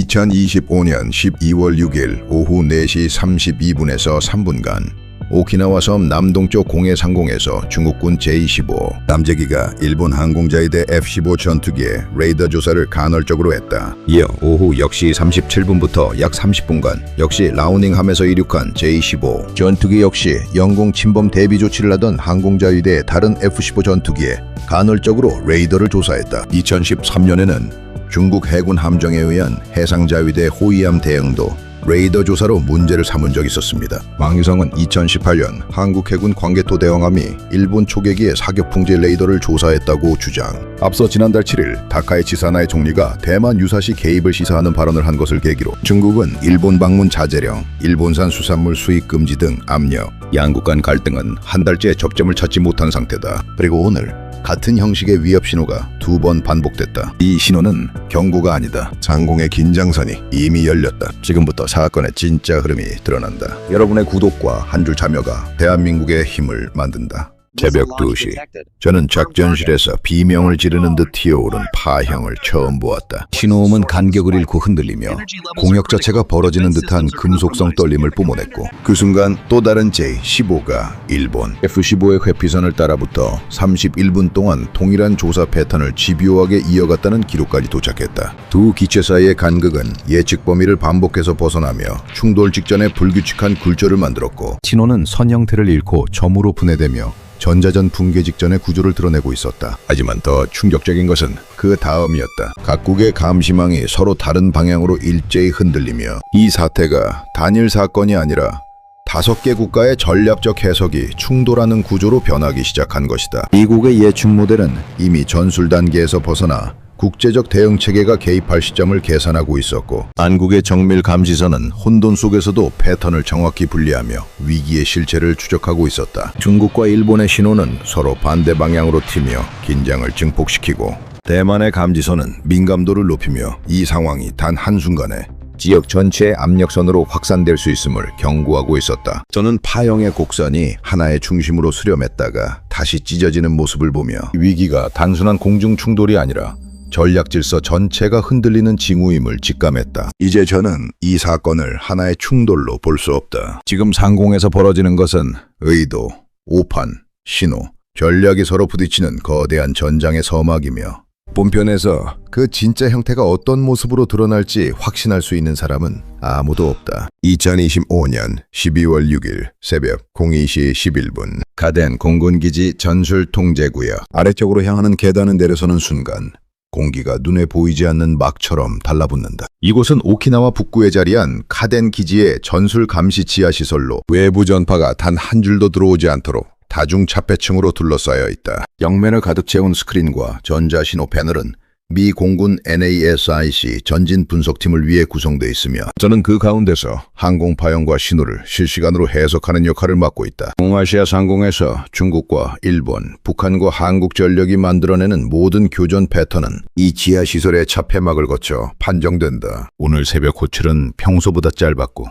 2025년 12월 6일 오후 4시 32분에서 3분간 오키나와 섬 남동쪽 공해 상공에서 중국군 제-25 남재기가 일본 항공자위대 F-15 전투기의 레이더 조사를 간헐적으로 했다. 이어 오후 역시 37분부터 약 30분간 역시 라우닝함에서 이륙한 제-25 전투기 역시 영공 침범 대비 조치를 하던 항공자위대의 다른 F-15 전투기에 간헐적으로 레이더를 조사했다. 2013년에는 중국 해군 함정에 의한 해상자위대 호위함 대응도 레이더 조사로 문제를 삼은 적이 있었습니다. 왕유성은 2018년 한국 해군 광개토 대왕함이 일본 초계기의 사격풍제 레이더를 조사했다고 주장. 앞서 지난달 7일 다카이치 사나이 총리가 대만 유사시 개입을 시사하는 발언을 한 것을 계기로 중국은 일본 방문 자제령, 일본산 수산물 수입 금지 등 압력, 양국 간 갈등은 한 달째 접점을 찾지 못한 상태다. 그리고 오늘 같은 형식의 위협 신호가 2번 반복됐다. 이 신호는 경고가 아니다. 상공의 긴장선이 이미 열렸다. 지금부터 사건의 진짜 흐름이 드러난다. 여러분의 구독과 한 줄 참여가 대한민국의 힘을 만든다. 새벽 2시 저는 작전실에서 비명을 지르는 듯 튀어오른 파형을 처음 보았다. 신호음은 간격을 잃고 흔들리며 공역 자체가 벌어지는 듯한 금속성 떨림을 뿜어냈고 그 순간 또 다른 J-15가 일본 F-15의 회피선을 따라붙어 31분 동안 동일한 조사 패턴을 집요하게 이어갔다는 기록까지 도착했다. 두 기체 사이의 간극은 예측 범위를 반복해서 벗어나며 충돌 직전에 불규칙한 굴절을 만들었고 신호는 선 형태를 잃고 점으로 분해되며 전자전 붕괴 직전의 구조를 드러내고 있었다. 하지만 더 충격적인 것은 그 다음이었다. 각국의 감시망이 서로 다른 방향으로 일제히 흔들리며 이 사태가 단일 사건이 아니라 5개 국가의 전략적 해석이 충돌하는 구조로 변하기 시작한 것이다. 미국의 예측 모델은 이미 전술 단계에서 벗어나 국제적 대응 체계가 개입할 시점을 계산하고 있었고 한국의 정밀 감시선은 혼돈 속에서도 패턴을 정확히 분리하며 위기의 실체를 추적하고 있었다. 중국과 일본의 신호는 서로 반대 방향으로 튀며 긴장을 증폭시키고 대만의 감지선은 민감도를 높이며 이 상황이 단 한순간에 지역 전체의 압력선으로 확산될 수 있음을 경고하고 있었다. 저는 파형의 곡선이 하나의 중심으로 수렴했다가 다시 찢어지는 모습을 보며 위기가 단순한 공중 충돌이 아니라 전략 질서 전체가 흔들리는 징후임을 직감했다. 이제 저는 이 사건을 하나의 충돌로 볼 수 없다. 지금 상공에서 벌어지는 것은 의도, 오판, 신호, 전략이 서로 부딪히는 거대한 전장의 서막이며 본편에서 그 진짜 형태가 어떤 모습으로 드러날지 확신할 수 있는 사람은 아무도 없다. 2025년 12월 6일 새벽 02시 11분 가덴 공군기지 전술통제구역 아래쪽으로 향하는 계단을 내려서는 순간 공기가 눈에 보이지 않는 막처럼 달라붙는다. 이곳은 오키나와 북부에 자리한 카덴 기지의 전술 감시 지하 시설로 외부 전파가 단 한 줄도 들어오지 않도록 다중 차폐층으로 둘러싸여 있다. 영면을 가득 채운 스크린과 전자신호 패널은 미 공군 NASIC 전진 분석팀을 위해 구성되어 있으며 저는 그 가운데서 항공 파형과 신호를 실시간으로 해석하는 역할을 맡고 있다. 동아시아 상공에서 중국과 일본, 북한과 한국 전력이 만들어내는 모든 교전 패턴은 이 지하시설의 차폐막을 거쳐 판정된다. 오늘 새벽 호출은 평소보다 짧았고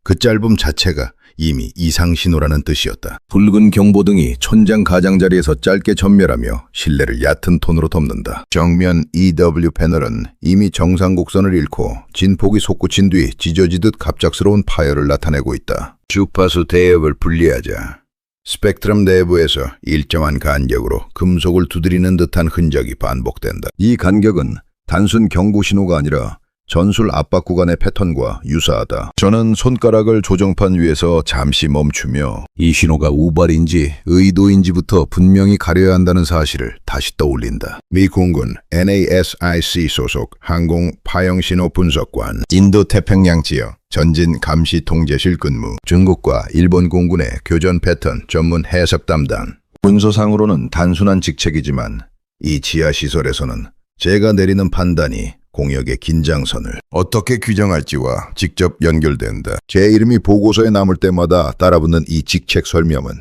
그 짧음 자체가 이미 이상신호라는 뜻이었다. 붉은 경보등이 천장 가장자리에서 짧게 전멸하며 실내를 얕은 톤으로 덮는다. 정면 EW 패널은 이미 정상 곡선을 잃고 진폭이 솟구친 뒤 찢어지듯 갑작스러운 파열을 나타내고 있다. 주파수 대역을 분리하자. 스펙트럼 내부에서 일정한 간격으로 금속을 두드리는 듯한 흔적이 반복된다. 이 간격은 단순 경고 신호가 아니라 전술 압박 구간의 패턴과 유사하다. 저는 손가락을 조정판 위에서 잠시 멈추며 이 신호가 우발인지 의도인지부터 분명히 가려야 한다는 사실을 다시 떠올린다. 미 공군 NASIC 소속 항공 파형신호 분석관 인도태평양 지역 전진 감시 통제실 근무 중국과 일본 공군의 교전 패턴 전문 해석 담당 문서상으로는 단순한 직책이지만 이 지하시설에서는 제가 내리는 판단이 공역의 긴장선을 어떻게 규정할지와 직접 연결된다. 제 이름이 보고서에 남을 때마다 따라붙는 이 직책 설명은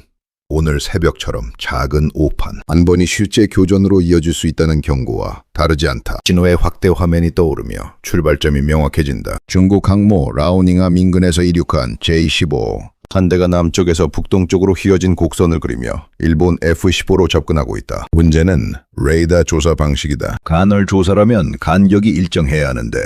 오늘 새벽처럼 작은 오판, 한 번이 실제 교전으로 이어질 수 있다는 경고와 다르지 않다. 신호의 확대 화면이 떠오르며 출발점이 명확해진다. 중국 항모 라오닝함 인근에서 이륙한 J-15 한 대가 남쪽에서 북동쪽으로 휘어진 곡선을 그리며 일본 F-15로 접근하고 있다. 문제는 레이더 조사 방식이다. 간헐 조사라면 간격이 일정해야 하는데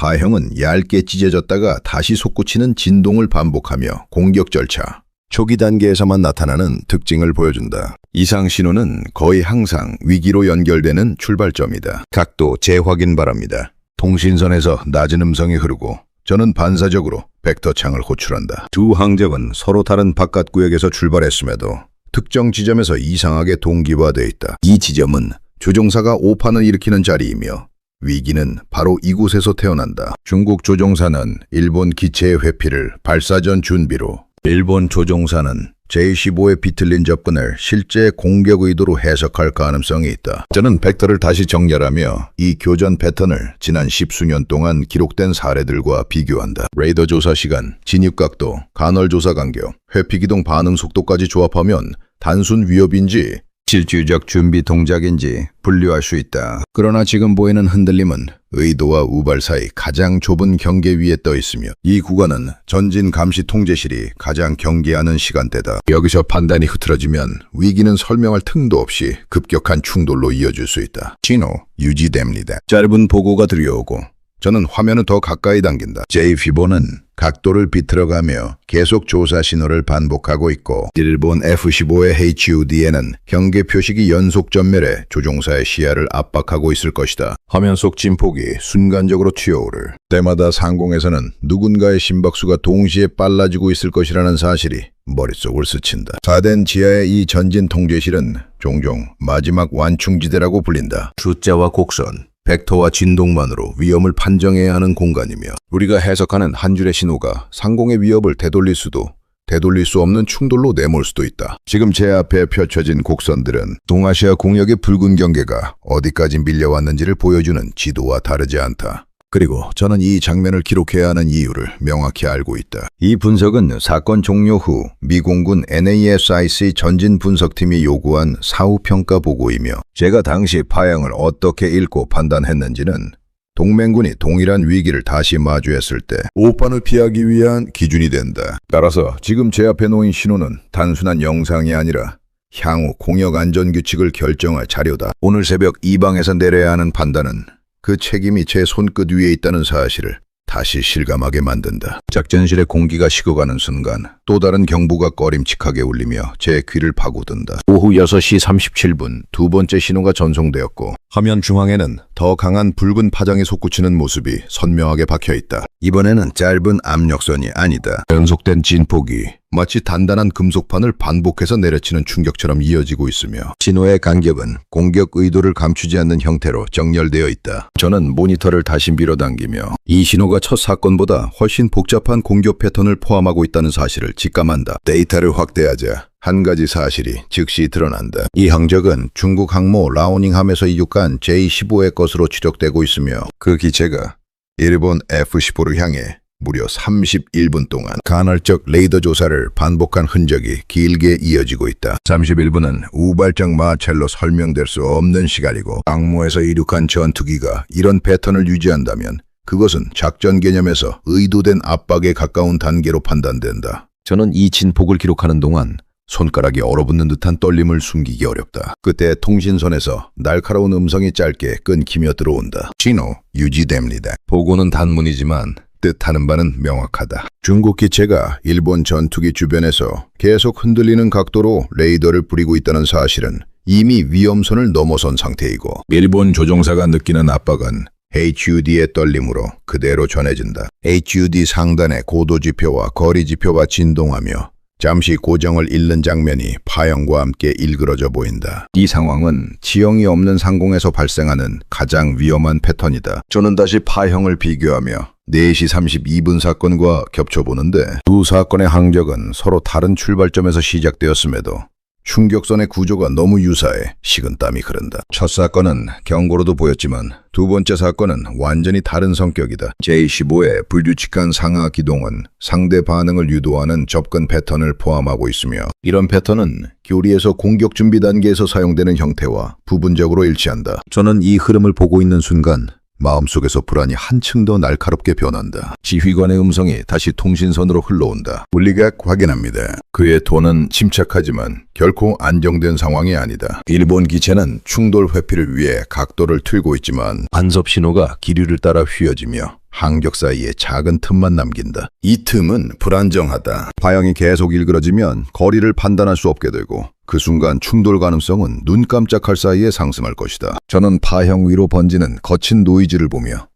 파형은 얇게 찢어졌다가 다시 솟구치는 진동을 반복하며 공격 절차, 초기 단계에서만 나타나는 특징을 보여준다. 이상 신호는 거의 항상 위기로 연결되는 출발점이다. 각도 재확인 바랍니다. 통신선에서 낮은 음성이 흐르고 저는 반사적으로 벡터 창을 호출한다. 두 항적은 서로 다른 바깥 구역에서 출발했음에도 특정 지점에서 이상하게 동기화되어 있다. 이 지점은 조종사가 오판을 일으키는 자리이며 위기는 바로 이곳에서 태어난다. 중국 조종사는 일본 기체의 회피를 발사 전 준비로, 일본 조종사는 J-15의 비틀린 접근을 실제 공격 의도로 해석할 가능성이 있다. 저는 벡터를 다시 정렬하며 이 교전 패턴을 지난 10수년 동안 기록된 사례들과 비교한다. 레이더 조사 시간, 진입각도, 간헐 조사 간격, 회피기동 반응 속도까지 조합하면 단순 위협인지 실질적 준비 동작인지 분류할 수 있다. 그러나 지금 보이는 흔들림은 의도와 우발 사이 가장 좁은 경계 위에 떠 있으며 이 구간은 전진 감시 통제실이 가장 경계하는 시간대다. 여기서 판단이 흐트러지면 위기는 설명할 틈도 없이 급격한 충돌로 이어질 수 있다. 신호 유지됩니다. 짧은 보고가 들려오고 저는 화면을 더 가까이 당긴다. J-15는 각도를 비틀어가며 계속 조사 신호를 반복하고 있고 일본 F-15의 HUD에는 경계 표식이 연속 전멸해 조종사의 시야를 압박하고 있을 것이다. 화면 속 진폭이 순간적으로 튀어오를 때마다 상공에서는 누군가의 심박수가 동시에 빨라지고 있을 것이라는 사실이 머릿속을 스친다. 사된 지하의 이 전진 통제실은 종종 마지막 완충지대라고 불린다. 숫자와 곡선, 벡터와 진동만으로 위험을 판정해야 하는 공간이며 우리가 해석하는 한 줄의 신호가 상공의 위협을 되돌릴 수도 되돌릴 수 없는 충돌로 내몰 수도 있다. 지금 제 앞에 펼쳐진 곡선들은 동아시아 공역의 붉은 경계가 어디까지 밀려왔는지를 보여주는 지도와 다르지 않다. 그리고 저는 이 장면을 기록해야 하는 이유를 명확히 알고 있다. 이 분석은 사건 종료 후 미 공군 NASIC 전진 분석팀이 요구한 사후평가 보고이며 제가 당시 파형을 어떻게 읽고 판단했는지는 동맹군이 동일한 위기를 다시 마주했을 때 오판을 피하기 위한 기준이 된다. 따라서 지금 제 앞에 놓인 신호는 단순한 영상이 아니라 향후 공역 안전규칙을 결정할 자료다. 오늘 새벽 이 방에서 내려야 하는 판단은 그 책임이 제 손끝 위에 있다는 사실을 다시 실감하게 만든다. 작전실의 공기가 식어가는 순간 또 다른 경보가 꺼림칙하게 울리며 제 귀를 파고든다. 오후 6시 37분 두 번째 신호가 전송되었고 화면 중앙에는 더 강한 붉은 파장이 솟구치는 모습이 선명하게 박혀있다. 이번에는 짧은 압력선이 아니다. 연속된 진폭이 마치 단단한 금속판을 반복해서 내려치는 충격처럼 이어지고 있으며 신호의 간격은 공격 의도를 감추지 않는 형태로 정렬되어 있다. 저는 모니터를 다시 밀어당기며 이 신호가 첫 사건보다 훨씬 복잡한 공격 패턴을 포함하고 있다는 사실을 직감한다. 데이터를 확대하자 한 가지 사실이 즉시 드러난다. 이 항적은 중국 항모 라오닝함에서 이륙한 J-15의 것으로 추적되고 있으며 그 기체가 일본 F-15를 향해 무려 31분 동안 간헐적 레이더 조사를 반복한 흔적이 길게 이어지고 있다. 31분은 우발적 마찰로 설명될 수 없는 시간이고 항모에서 이륙한 전투기가 이런 패턴을 유지한다면 그것은 작전 개념에서 의도된 압박에 가까운 단계로 판단된다. 저는 이 진폭을 기록하는 동안 손가락이 얼어붙는 듯한 떨림을 숨기기 어렵다. 그때 통신선에서 날카로운 음성이 짧게 끊기며 들어온다. 신호 유지됩니다. 보고는 단문이지만 뜻하는 바는 명확하다. 중국 기체가 일본 전투기 주변에서 계속 흔들리는 각도로 레이더를 뿌리고 있다는 사실은 이미 위험선을 넘어선 상태이고 일본 조종사가 느끼는 압박은 HUD의 떨림으로 그대로 전해진다. HUD 상단의 고도지표와 거리지표가 진동하며 잠시 고정을 잃는 장면이 파형과 함께 일그러져 보인다. 이 상황은 지형이 없는 상공에서 발생하는 가장 위험한 패턴이다. 저는 다시 파형을 비교하며 4시 32분 사건과 겹쳐보는데 두 사건의 항적은 서로 다른 출발점에서 시작되었음에도 충격선의 구조가 너무 유사해 식은땀이 흐른다. 첫 사건은 경고로도 보였지만 두 번째 사건은 완전히 다른 성격이다. J-15의 불규칙한 상하 기동은 상대 반응을 유도하는 접근 패턴을 포함하고 있으며 이런 패턴은 교리에서 공격 준비 단계에서 사용되는 형태와 부분적으로 일치한다. 저는 이 흐름을 보고 있는 순간 마음속에서 불안이 한층 더 날카롭게 변한다. 지휘관의 음성이 다시 통신선으로 흘러온다. 물리학 확인합니다. 그의 돈은 침착하지만 결코 안정된 상황이 아니다. 일본 기체는 충돌 회피를 위해 각도를 틀고 있지만 간섭 신호가 기류를 따라 휘어지며 항적 사이에 작은 틈만 남긴다. 이 틈은 불안정하다. 파형이 계속 일그러지면 거리를 판단할 수 없게 되고 그 순간 충돌 가능성은 눈 깜짝할 사이에 상승할 것이다. 저는 파형 위로 번지는 거친 노이즈를 보며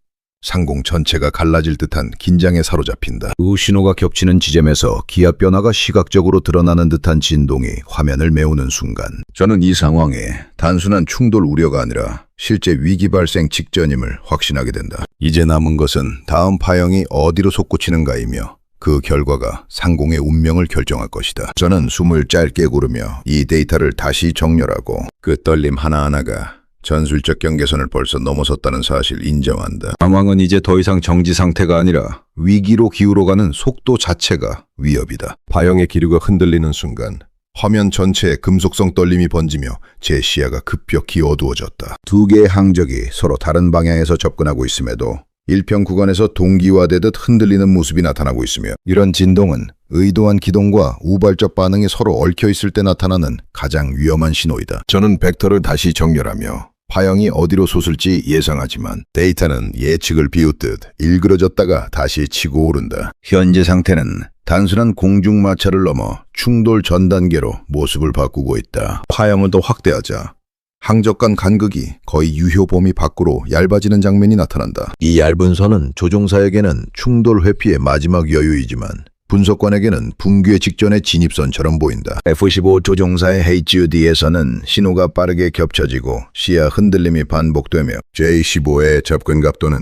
상공 전체가 갈라질 듯한 긴장에 사로잡힌다. 두 신호가 겹치는 지점에서 기압 변화가 시각적으로 드러나는 듯한 진동이 화면을 메우는 순간 저는 이 상황에 단순한 충돌 우려가 아니라 실제 위기 발생 직전임을 확신하게 된다. 이제 남은 것은 다음 파형이 어디로 솟구치는가이며 그 결과가 상공의 운명을 결정할 것이다. 저는 숨을 짧게 고르며 이 데이터를 다시 정렬하고 그 떨림 하나하나가 전술적 경계선을 벌써 넘어섰다는 사실을 인정한다. 상황은 이제 더 이상 정지 상태가 아니라 위기로 기울어가는 속도 자체가 위협이다. 파형의 기류가 흔들리는 순간 화면 전체에 금속성 떨림이 번지며 제 시야가 급격히 어두워졌다. 두 개의 항적이 서로 다른 방향에서 접근하고 있음에도 일평 구간에서 동기화되듯 흔들리는 모습이 나타나고 있으며 이런 진동은 의도한 기동과 우발적 반응이 서로 얽혀 있을 때 나타나는 가장 위험한 신호이다. 저는 벡터를 다시 정렬하며 파형이 어디로 솟을지 예상하지만 데이터는 예측을 비웃듯 일그러졌다가 다시 치고 오른다. 현재 상태는 단순한 공중마찰을 넘어 충돌 전 단계로 모습을 바꾸고 있다. 파형을 더 확대하자 항적 간 간극이 거의 유효 범위 밖으로 얇아지는 장면이 나타난다. 이 얇은 선은 조종사에게는 충돌 회피의 마지막 여유이지만 분석관에게는 붕괴 직전의 진입선처럼 보인다. F-15 조종사의 HUD에서는 신호가 빠르게 겹쳐지고 시야 흔들림이 반복되며 J-15의 접근 각도는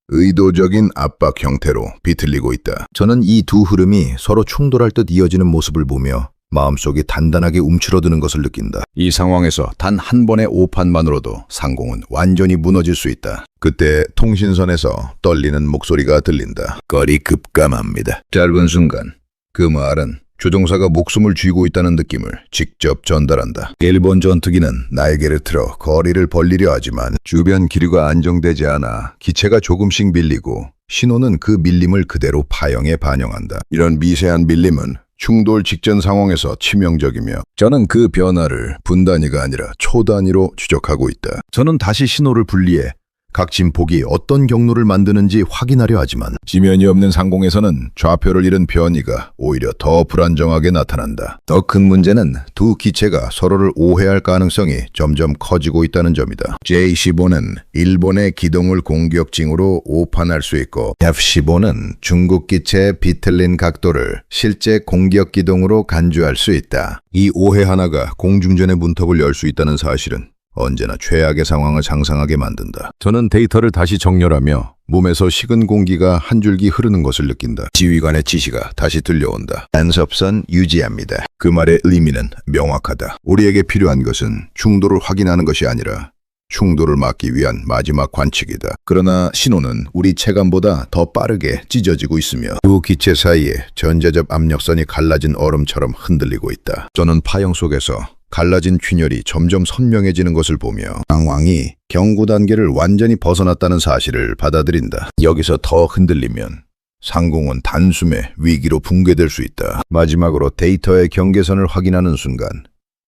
의도적인 압박 형태로 비틀리고 있다. 저는 이 두 흐름이 서로 충돌할 듯 이어지는 모습을 보며 마음속이 단단하게 움츠러드는 것을 느낀다. 이 상황에서 단 한 번의 오판만으로도 상공은 완전히 무너질 수 있다. 그때 통신선에서 떨리는 목소리가 들린다. 거리 급감합니다. 짧은 순간 그 말은 조종사가 목숨을 쥐고 있다는 느낌을 직접 전달한다. 일본 전투기는 날개를 틀어 거리를 벌리려 하지만 주변 기류가 안정되지 않아 기체가 조금씩 밀리고 신호는 그 밀림을 그대로 파형에 반영한다. 이런 미세한 밀림은 충돌 직전 상황에서 치명적이며 저는 그 변화를 분단위가 아니라 초단위로 추적하고 있다. 저는 다시 신호를 분리해 각 진폭이 어떤 경로를 만드는지 확인하려 하지만 지면이 없는 상공에서는 좌표를 잃은 변이가 오히려 더 불안정하게 나타난다. 더 큰 문제는 두 기체가 서로를 오해할 가능성이 점점 커지고 있다는 점이다. J-15는 일본의 기동을 공격징으로 오판할 수 있고 F-15는 중국 기체의 비틀린 각도를 실제 공격 기동으로 간주할 수 있다. 이 오해 하나가 공중전의 문턱을 열 수 있다는 사실은 언제나 최악의 상황을 상상하게 만든다. 저는 데이터를 다시 정렬하며 몸에서 식은 공기가 한 줄기 흐르는 것을 느낀다. 지휘관의 지시가 다시 들려온다. 안섭선 유지합니다. 그 말의 의미는 명확하다. 우리에게 필요한 것은 충돌을 확인하는 것이 아니라 충돌을 막기 위한 마지막 관측이다. 그러나 신호는 우리 체감보다 더 빠르게 찢어지고 있으며 두 기체 사이에 전자적 압력선이 갈라진 얼음처럼 흔들리고 있다. 저는 파형 속에서 갈라진 균열이 점점 선명해지는 것을 보며 상황이 경고 단계를 완전히 벗어났다는 사실을 받아들인다. 여기서 더 흔들리면 상공은 단숨에 위기로 붕괴될 수 있다. 마지막으로 데이터의 경계선을 확인하는 순간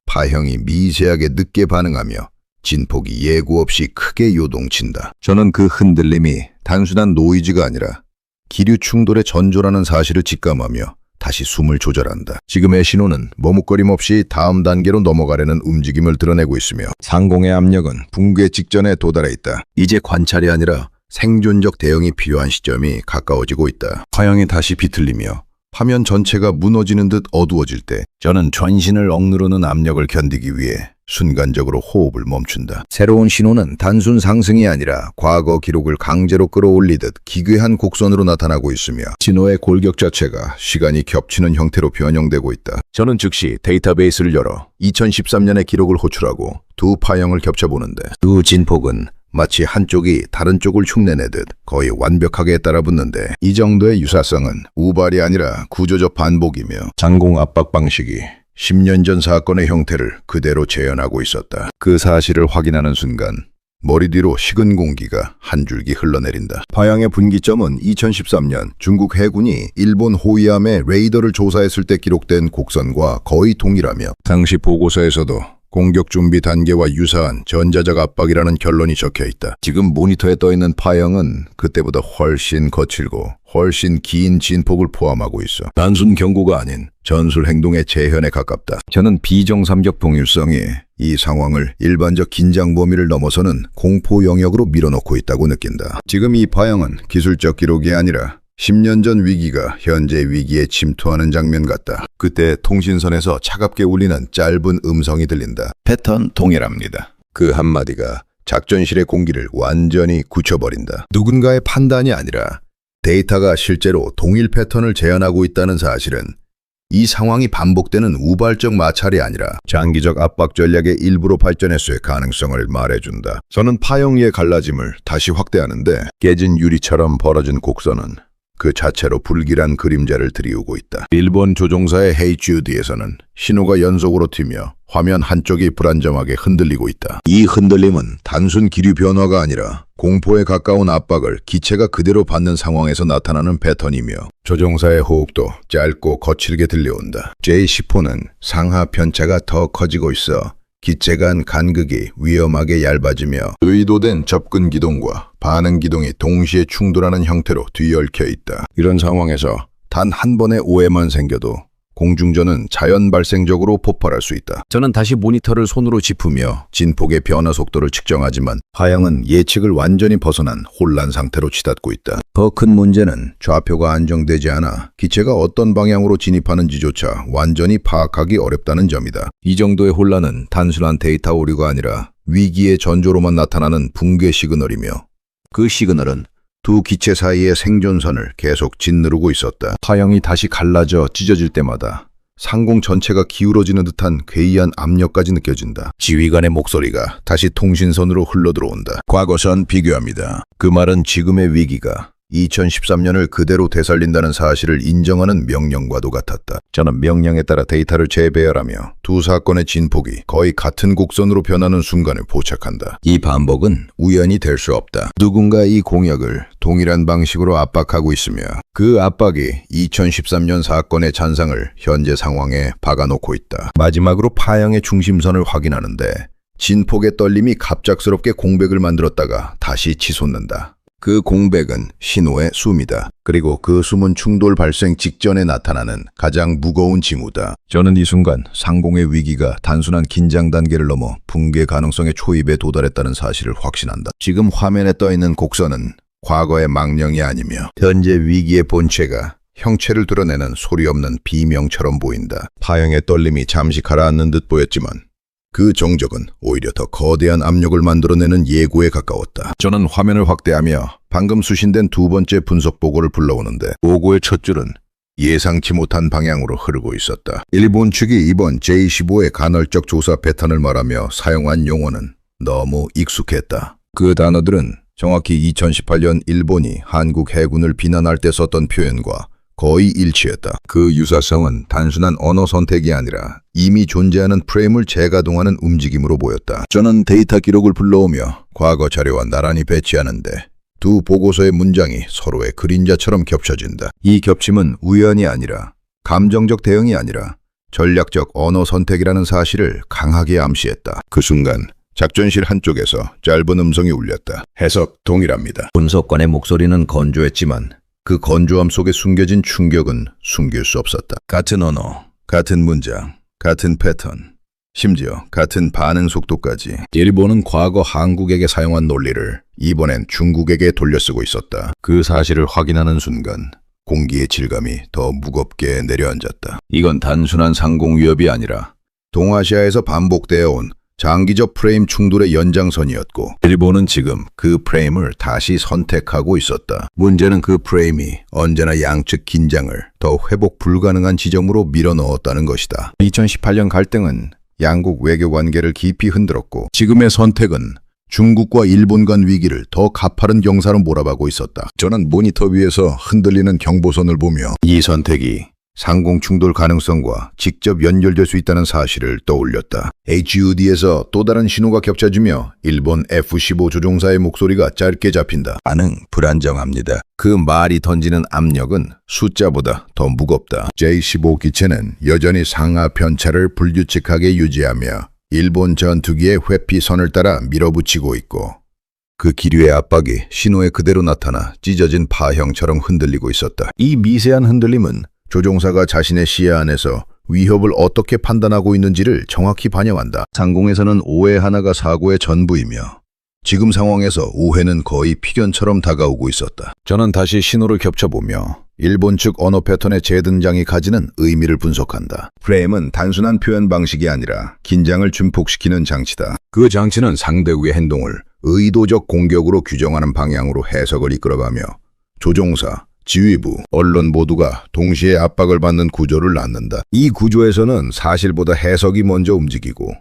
파형이 미세하게 늦게 반응하며 진폭이 예고 없이 크게 요동친다. 저는 그 흔들림이 단순한 노이즈가 아니라 기류 충돌의 전조라는 사실을 직감하며 다시 숨을 조절한다. 지금의 신호는 머뭇거림 없이 다음 단계로 넘어가려는 움직임을 드러내고 있으며 상공의 압력은 붕괴 직전에 도달해 있다. 이제 관찰이 아니라 생존적 대응이 필요한 시점이 가까워지고 있다. 파형이 다시 비틀리며 화면 전체가 무너지는 듯 어두워질 때 저는 전신을 억누르는 압력을 견디기 위해 순간적으로 호흡을 멈춘다. 새로운 신호는 단순 상승이 아니라 과거 기록을 강제로 끌어올리듯 기괴한 곡선으로 나타나고 있으며 신호의 골격 자체가 시간이 겹치는 형태로 변형되고 있다. 저는 즉시 데이터베이스를 열어 2013년의 기록을 호출하고 두 파형을 겹쳐보는데 두 진폭은 마치 한쪽이 다른 쪽을 흉내내듯 거의 완벽하게 따라붙는데 이 정도의 유사성은 우발이 아니라 구조적 반복이며 상공 압박 방식이 10년 전 사건의 형태를 그대로 재현하고 있었다. 그 사실을 확인하는 순간 머리 뒤로 식은 공기가 한 줄기 흘러내린다. 파양의 분기점은 2013년 중국 해군이 일본 호위함의 레이더를 조사했을 때 기록된 곡선과 거의 동일하며 당시 보고서에서도 공격 준비 단계와 유사한 전자적 압박이라는 결론이 적혀있다. 지금 모니터에 떠있는 파형은 그때보다 훨씬 거칠고 훨씬 긴 진폭을 포함하고 있어. 단순 경고가 아닌 전술 행동의 재현에 가깝다. 저는 비정상적 동일성이 이 상황을 일반적 긴장 범위를 넘어서는 공포 영역으로 밀어넣고 있다고 느낀다. 지금 이 파형은 기술적 기록이 아니라 10년 전 위기가 현재 위기에 침투하는 장면 같다. 그때 통신선에서 차갑게 울리는 짧은 음성이 들린다. 패턴 동일합니다. 그 한마디가 작전실의 공기를 완전히 굳혀버린다. 누군가의 판단이 아니라 데이터가 실제로 동일 패턴을 재현하고 있다는 사실은 이 상황이 반복되는 우발적 마찰이 아니라 장기적 압박 전략의 일부로 발전했을 가능성을 말해준다. 저는 파형위의 갈라짐을 다시 확대하는데 깨진 유리처럼 벌어진 곡선은 그 자체로 불길한 그림자를 드리우고 있다. 일본 조종사의 HUD에서는 신호가 연속으로 튀며 화면 한쪽이 불안정하게 흔들리고 있다. 이 흔들림은 단순 기류 변화가 아니라 공포에 가까운 압박을 기체가 그대로 받는 상황에서 나타나는 패턴이며 조종사의 호흡도 짧고 거칠게 들려온다. J-10호는 상하 편차가 더 커지고 있어 기체 간 간극이 위험하게 얇아지며 의도된 접근 기동과 반응 기동이 동시에 충돌하는 형태로 뒤얽혀 있다. 이런 상황에서 단 한 번의 오해만 생겨도 공중전은 자연 발생적으로 폭발할 수 있다. 저는 다시 모니터를 손으로 짚으며 진폭의 변화 속도를 측정하지만 파형은 예측을 완전히 벗어난 혼란 상태로 치닫고 있다. 더 큰 문제는 좌표가 안정되지 않아 기체가 어떤 방향으로 진입하는지조차 완전히 파악하기 어렵다는 점이다. 이 정도의 혼란은 단순한 데이터 오류가 아니라 위기의 전조로만 나타나는 붕괴 시그널이며 그 시그널은 두 기체 사이의 생존선을 계속 짓누르고 있었다. 파형이 다시 갈라져 찢어질 때마다 상공 전체가 기울어지는 듯한 괴이한 압력까지 느껴진다. 지휘관의 목소리가 다시 통신선으로 흘러들어온다. 과거선 비교합니다. 그 말은 지금의 위기가 2013년을 그대로 되살린다는 사실을 인정하는 명령과도 같았다. 저는 명령에 따라 데이터를 재배열하며 두 사건의 진폭이 거의 같은 곡선으로 변하는 순간을 포착한다. 이 반복은 우연이 될 수 없다. 누군가 이 공약을 동일한 방식으로 압박하고 있으며 그 압박이 2013년 사건의 잔상을 현재 상황에 박아놓고 있다. 마지막으로 파형의 중심선을 확인하는데 진폭의 떨림이 갑작스럽게 공백을 만들었다가 다시 치솟는다. 그 공백은 신호의 숨이다. 그리고 그 숨은 충돌 발생 직전에 나타나는 가장 무거운 징후다. 저는 이 순간 상공의 위기가 단순한 긴장 단계를 넘어 붕괴 가능성의 초입에 도달했다는 사실을 확신한다. 지금 화면에 떠있는 곡선은 과거의 망령이 아니며 현재 위기의 본체가 형체를 드러내는 소리 없는 비명처럼 보인다. 파형의 떨림이 잠시 가라앉는 듯 보였지만 그 정적은 오히려 더 거대한 압력을 만들어내는 예고에 가까웠다. 저는 화면을 확대하며 방금 수신된 두 번째 분석 보고를 불러오는데 보고의 첫 줄은 예상치 못한 방향으로 흐르고 있었다. 일본 측이 이번 J-15의 간헐적 조사 패턴을 말하며 사용한 용어는 너무 익숙했다. 그 단어들은 정확히 2018년 일본이 한국 해군을 비난할 때 썼던 표현과 거의 일치했다. 그 유사성은 단순한 언어 선택이 아니라 이미 존재하는 프레임을 재가동하는 움직임으로 보였다. 저는 데이터 기록을 불러오며 과거 자료와 나란히 배치하는데 두 보고서의 문장이 서로의 그림자처럼 겹쳐진다. 이 겹침은 우연이 아니라 감정적 대응이 아니라 전략적 언어 선택이라는 사실을 강하게 암시했다. 그 순간 작전실 한쪽에서 짧은 음성이 울렸다. 해석 동일합니다. 분석관의 목소리는 건조했지만 그 건조함 속에 숨겨진 충격은 숨길 수 없었다. 같은 언어, 같은 문장, 같은 패턴, 심지어 같은 반응 속도까지 일본은 과거 한국에게 사용한 논리를 이번엔 중국에게 돌려쓰고 있었다. 그 사실을 확인하는 순간 공기의 질감이 더 무겁게 내려앉았다. 이건 단순한 상공 위협이 아니라 동아시아에서 반복되어 온 장기적 프레임 충돌의 연장선이었고 일본은 지금 그 프레임을 다시 선택하고 있었다. 문제는 그 프레임이 언제나 양측 긴장을 더 회복 불가능한 지점으로 밀어넣었다는 것이다. 2018년 갈등은 양국 외교 관계를 깊이 흔들었고 지금의 선택은 중국과 일본 간 위기를 더 가파른 경사로 몰아가고 있었다. 저는 모니터 위에서 흔들리는 경보선을 보며 이 선택이 상공 충돌 가능성과 직접 연결될 수 있다는 사실을 떠올렸다. HUD에서 또 다른 신호가 겹쳐지며 일본 F-15 조종사의 목소리가 짧게 잡힌다. 반응 불안정합니다. 그 말이 던지는 압력은 숫자보다 더 무겁다. J-15 기체는 여전히 상하 편차를 불규칙하게 유지하며 일본 전투기의 회피선을 따라 밀어붙이고 있고 그 기류의 압박이 신호에 그대로 나타나 찢어진 파형처럼 흔들리고 있었다. 이 미세한 흔들림은 조종사가 자신의 시야 안에서 위협을 어떻게 판단하고 있는지를 정확히 반영한다. 상공에서는 오해 하나가 사고의 전부이며 지금 상황에서 오해는 거의 필연처럼 다가오고 있었다. 저는 다시 신호를 겹쳐보며 일본 측 언어 패턴의 재등장이 가지는 의미를 분석한다. 프레임은 단순한 표현 방식이 아니라 긴장을 증폭시키는 장치다. 그 장치는 상대국의 행동을 의도적 공격으로 규정하는 방향으로 해석을 이끌어가며 조종사, 지휘부, 언론 모두가 동시에 압박을 받는 구조를 낳는다. 이 구조에서는 사실보다 해석이 먼저 움직이고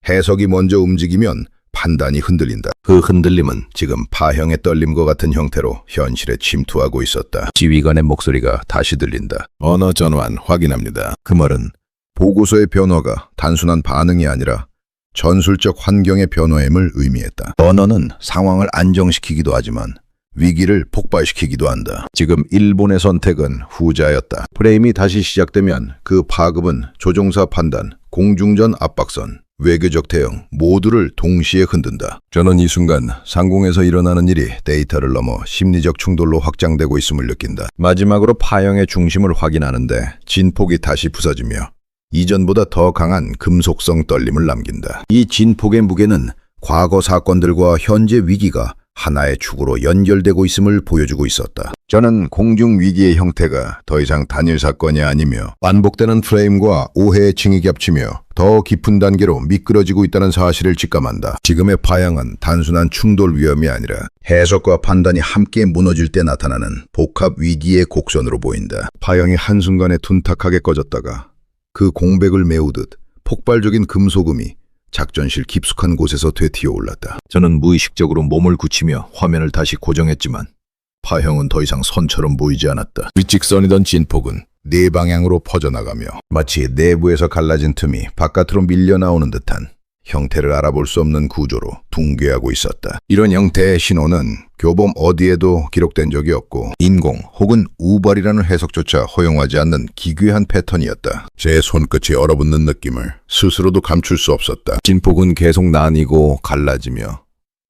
해석이 먼저 움직이면 판단이 흔들린다. 그 흔들림은 지금 파형의 떨림과 같은 형태로 현실에 침투하고 있었다. 지휘관의 목소리가 다시 들린다. 언어 전환 확인합니다. 그 말은 보고서의 변화가 단순한 반응이 아니라 전술적 환경의 변화임을 의미했다. 언어는 상황을 안정시키기도 하지만 위기를 폭발시키기도 한다. 지금 일본의 선택은 후자였다. 프레임이 다시 시작되면 그 파급은 조종사 판단, 공중전 압박선, 외교적 대응 모두를 동시에 흔든다. 저는 이 순간 상공에서 일어나는 일이 데이터를 넘어 심리적 충돌로 확장되고 있음을 느낀다. 마지막으로 파형의 중심을 확인하는데 진폭이 다시 부서지며 이전보다 더 강한 금속성 떨림을 남긴다. 이 진폭의 무게는 과거 사건들과 현재 위기가 하나의 축으로 연결되고 있음을 보여주고 있었다. 저는 공중 위기의 형태가 더 이상 단일 사건이 아니며 반복되는 프레임과 오해의 층이 겹치며 더 깊은 단계로 미끄러지고 있다는 사실을 직감한다. 지금의 파형은 단순한 충돌 위험이 아니라 해석과 판단이 함께 무너질 때 나타나는 복합 위기의 곡선으로 보인다. 파형이 한순간에 둔탁하게 꺼졌다가 그 공백을 메우듯 폭발적인 금속음이 작전실 깊숙한 곳에서 되튀어 올랐다. 저는 무의식적으로 몸을 굳히며 화면을 다시 고정했지만 파형은 더 이상 선처럼 보이지 않았다. 위직선이던 진폭은 네 방향으로 퍼져나가며 마치 내부에서 갈라진 틈이 바깥으로 밀려나오는 듯한 형태를 알아볼 수 없는 구조로 붕괴하고 있었다. 이런 형태의 신호는 교범 어디에도 기록된 적이 없고 인공 혹은 우발이라는 해석조차 허용하지 않는 기괴한 패턴이었다. 제 손끝이 얼어붙는 느낌을 스스로도 감출 수 없었다. 진폭은 계속 나뉘고 갈라지며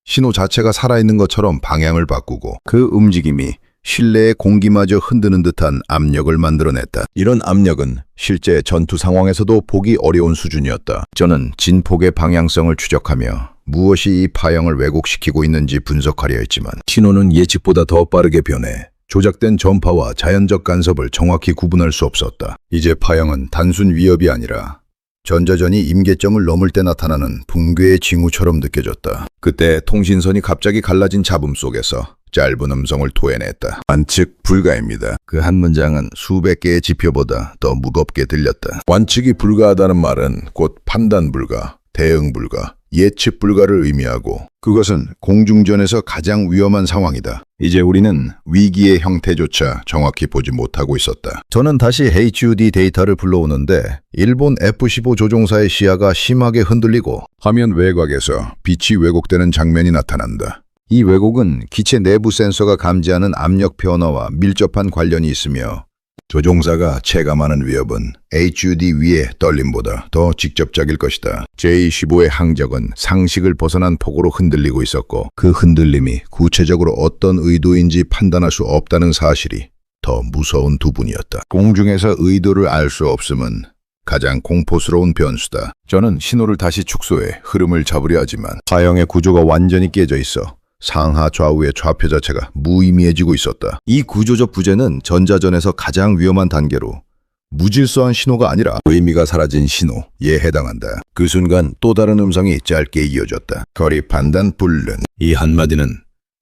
신호 자체가 살아있는 것처럼 방향을 바꾸고 그 움직임이 실내의 공기마저 흔드는 듯한 압력을 만들어냈다. 이런 압력은 실제 전투 상황에서도 보기 어려운 수준이었다. 저는 진폭의 방향성을 추적하며 무엇이 이 파형을 왜곡시키고 있는지 분석하려 했지만 신호는 예측보다 더 빠르게 변해 조작된 전파와 자연적 간섭을 정확히 구분할 수 없었다. 이제 파형은 단순 위협이 아니라 전자전이 임계점을 넘을 때 나타나는 붕괴의 징후처럼 느껴졌다. 그때 통신선이 갑자기 갈라진 잡음 속에서 짧은 음성을 토해냈다. 관측 불가입니다. 그 한 문장은 수백 개의 지표보다 더 무겁게 들렸다. 관측이 불가하다는 말은 곧 판단 불가, 대응 불가, 예측 불가를 의미하고 그것은 공중전에서 가장 위험한 상황이다. 이제 우리는 위기의 형태조차 정확히 보지 못하고 있었다. 저는 다시 HUD 데이터를 불러오는데 일본 F-15 조종사의 시야가 심하게 흔들리고 화면 외곽에서 빛이 왜곡되는 장면이 나타난다. 이 왜곡은 기체 내부 센서가 감지하는 압력 변화와 밀접한 관련이 있으며 조종사가 체감하는 위협은 HUD 위의 떨림보다 더 직접적일 것이다. J-15의 항적은 상식을 벗어난 폭으로 흔들리고 있었고 그 흔들림이 구체적으로 어떤 의도인지 판단할 수 없다는 사실이 더 무서운 부분이었다. 공중에서 의도를 알 수 없음은 가장 공포스러운 변수다. 저는 신호를 다시 축소해 흐름을 잡으려 하지만 파형의 구조가 완전히 깨져 있어 상하 좌우의 좌표 자체가 무의미해지고 있었다. 이 구조적 부재는 전자전에서 가장 위험한 단계로 무질서한 신호가 아니라 의미가 사라진 신호에 해당한다. 그 순간 또 다른 음성이 짧게 이어졌다. 거리 판단 불능. 이 한마디는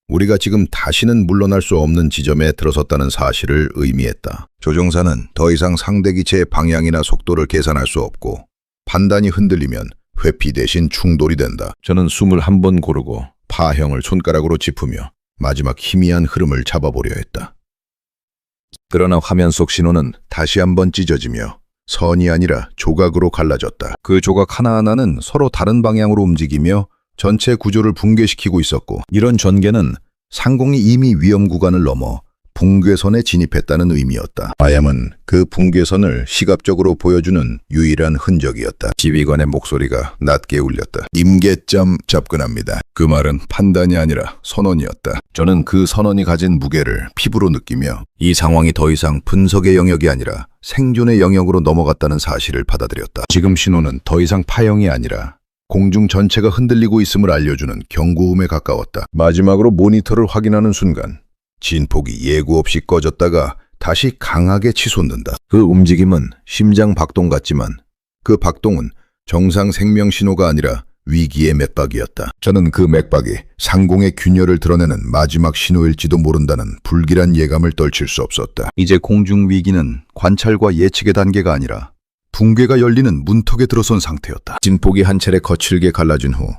우리가 지금 다시는 물러날 수 없는 지점에 들어섰다는 사실을 의미했다. 조종사는 더 이상 상대 기체의 방향이나 속도를 계산할 수 없고 판단이 흔들리면 회피 대신 충돌이 된다. 저는 숨을 한 번 고르고 파형을 손가락으로 짚으며 마지막 희미한 흐름을 잡아보려 했다. 그러나 화면 속 신호는 다시 한번 찢어지며 선이 아니라 조각으로 갈라졌다. 그 조각 하나하나는 서로 다른 방향으로 움직이며 전체 구조를 붕괴시키고 있었고, 이런 전개는 상공이 이미 위험 구간을 넘어 붕괴선에 진입했다는 의미였다. 아얌은 그 붕괴선을 시각적으로 보여주는 유일한 흔적이었다. 지휘관의 목소리가 낮게 울렸다. 임계점 접근합니다. 그 말은 판단이 아니라 선언이었다. 저는 그 선언이 가진 무게를 피부로 느끼며 이 상황이 더 이상 분석의 영역이 아니라 생존의 영역으로 넘어갔다는 사실을 받아들였다. 지금 신호는 더 이상 파형이 아니라 공중 전체가 흔들리고 있음을 알려주는 경고음에 가까웠다. 마지막으로 모니터를 확인하는 순간 진폭이 예고 없이 꺼졌다가 다시 강하게 치솟는다. 그 움직임은 심장 박동 같지만 그 박동은 정상 생명 신호가 아니라 위기의 맥박이었다. 저는 그 맥박이 상공의 균열을 드러내는 마지막 신호일지도 모른다는 불길한 예감을 떨칠 수 없었다. 이제 공중 위기는 관찰과 예측의 단계가 아니라 붕괴가 열리는 문턱에 들어선 상태였다. 진폭이 한 차례 거칠게 갈라진 후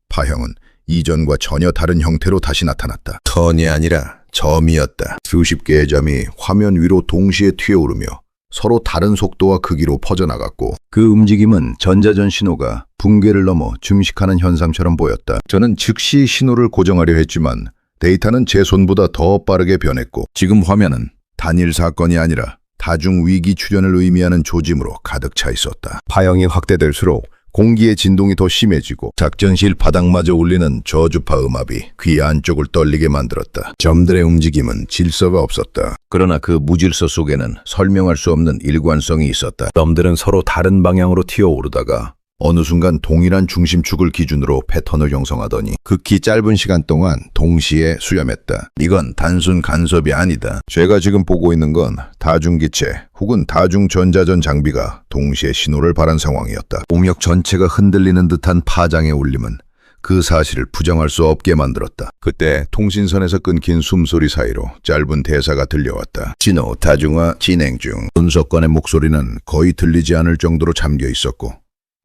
파형은 이전과 전혀 다른 형태로 다시 나타났다. 턴이 아니라 점이었다. 수십 개의 점이 화면 위로 동시에 튀어오르며 서로 다른 속도와 크기로 퍼져나갔고, 그 움직임은 전자전 신호가 붕괴를 넘어 증식하는 현상처럼 보였다. 저는 즉시 신호를 고정하려 했지만 데이터는 제 손보다 더 빠르게 변했고, 지금 화면은 단일 사건이 아니라 다중 위기 출현을 의미하는 조짐으로 가득 차 있었다. 파형이 확대될수록 공기의 진동이 더 심해지고 작전실 바닥마저 울리는 저주파 음압이 귀 안쪽을 떨리게 만들었다. 점들의 움직임은 질서가 없었다. 그러나 그 무질서 속에는 설명할 수 없는 일관성이 있었다. 점들은 서로 다른 방향으로 튀어오르다가 어느 순간 동일한 중심축을 기준으로 패턴을 형성하더니 극히 짧은 시간 동안 동시에 수렴했다. 이건 단순 간섭이 아니다. 제가 지금 보고 있는 건 다중기체 혹은 다중전자전 장비가 동시에 신호를 발한 상황이었다. 공역 전체가 흔들리는 듯한 파장의 울림은 그 사실을 부정할 수 없게 만들었다. 그때 통신선에서 끊긴 숨소리 사이로 짧은 대사가 들려왔다. 신호 다중화 진행 중. 분석관의 목소리는 거의 들리지 않을 정도로 잠겨 있었고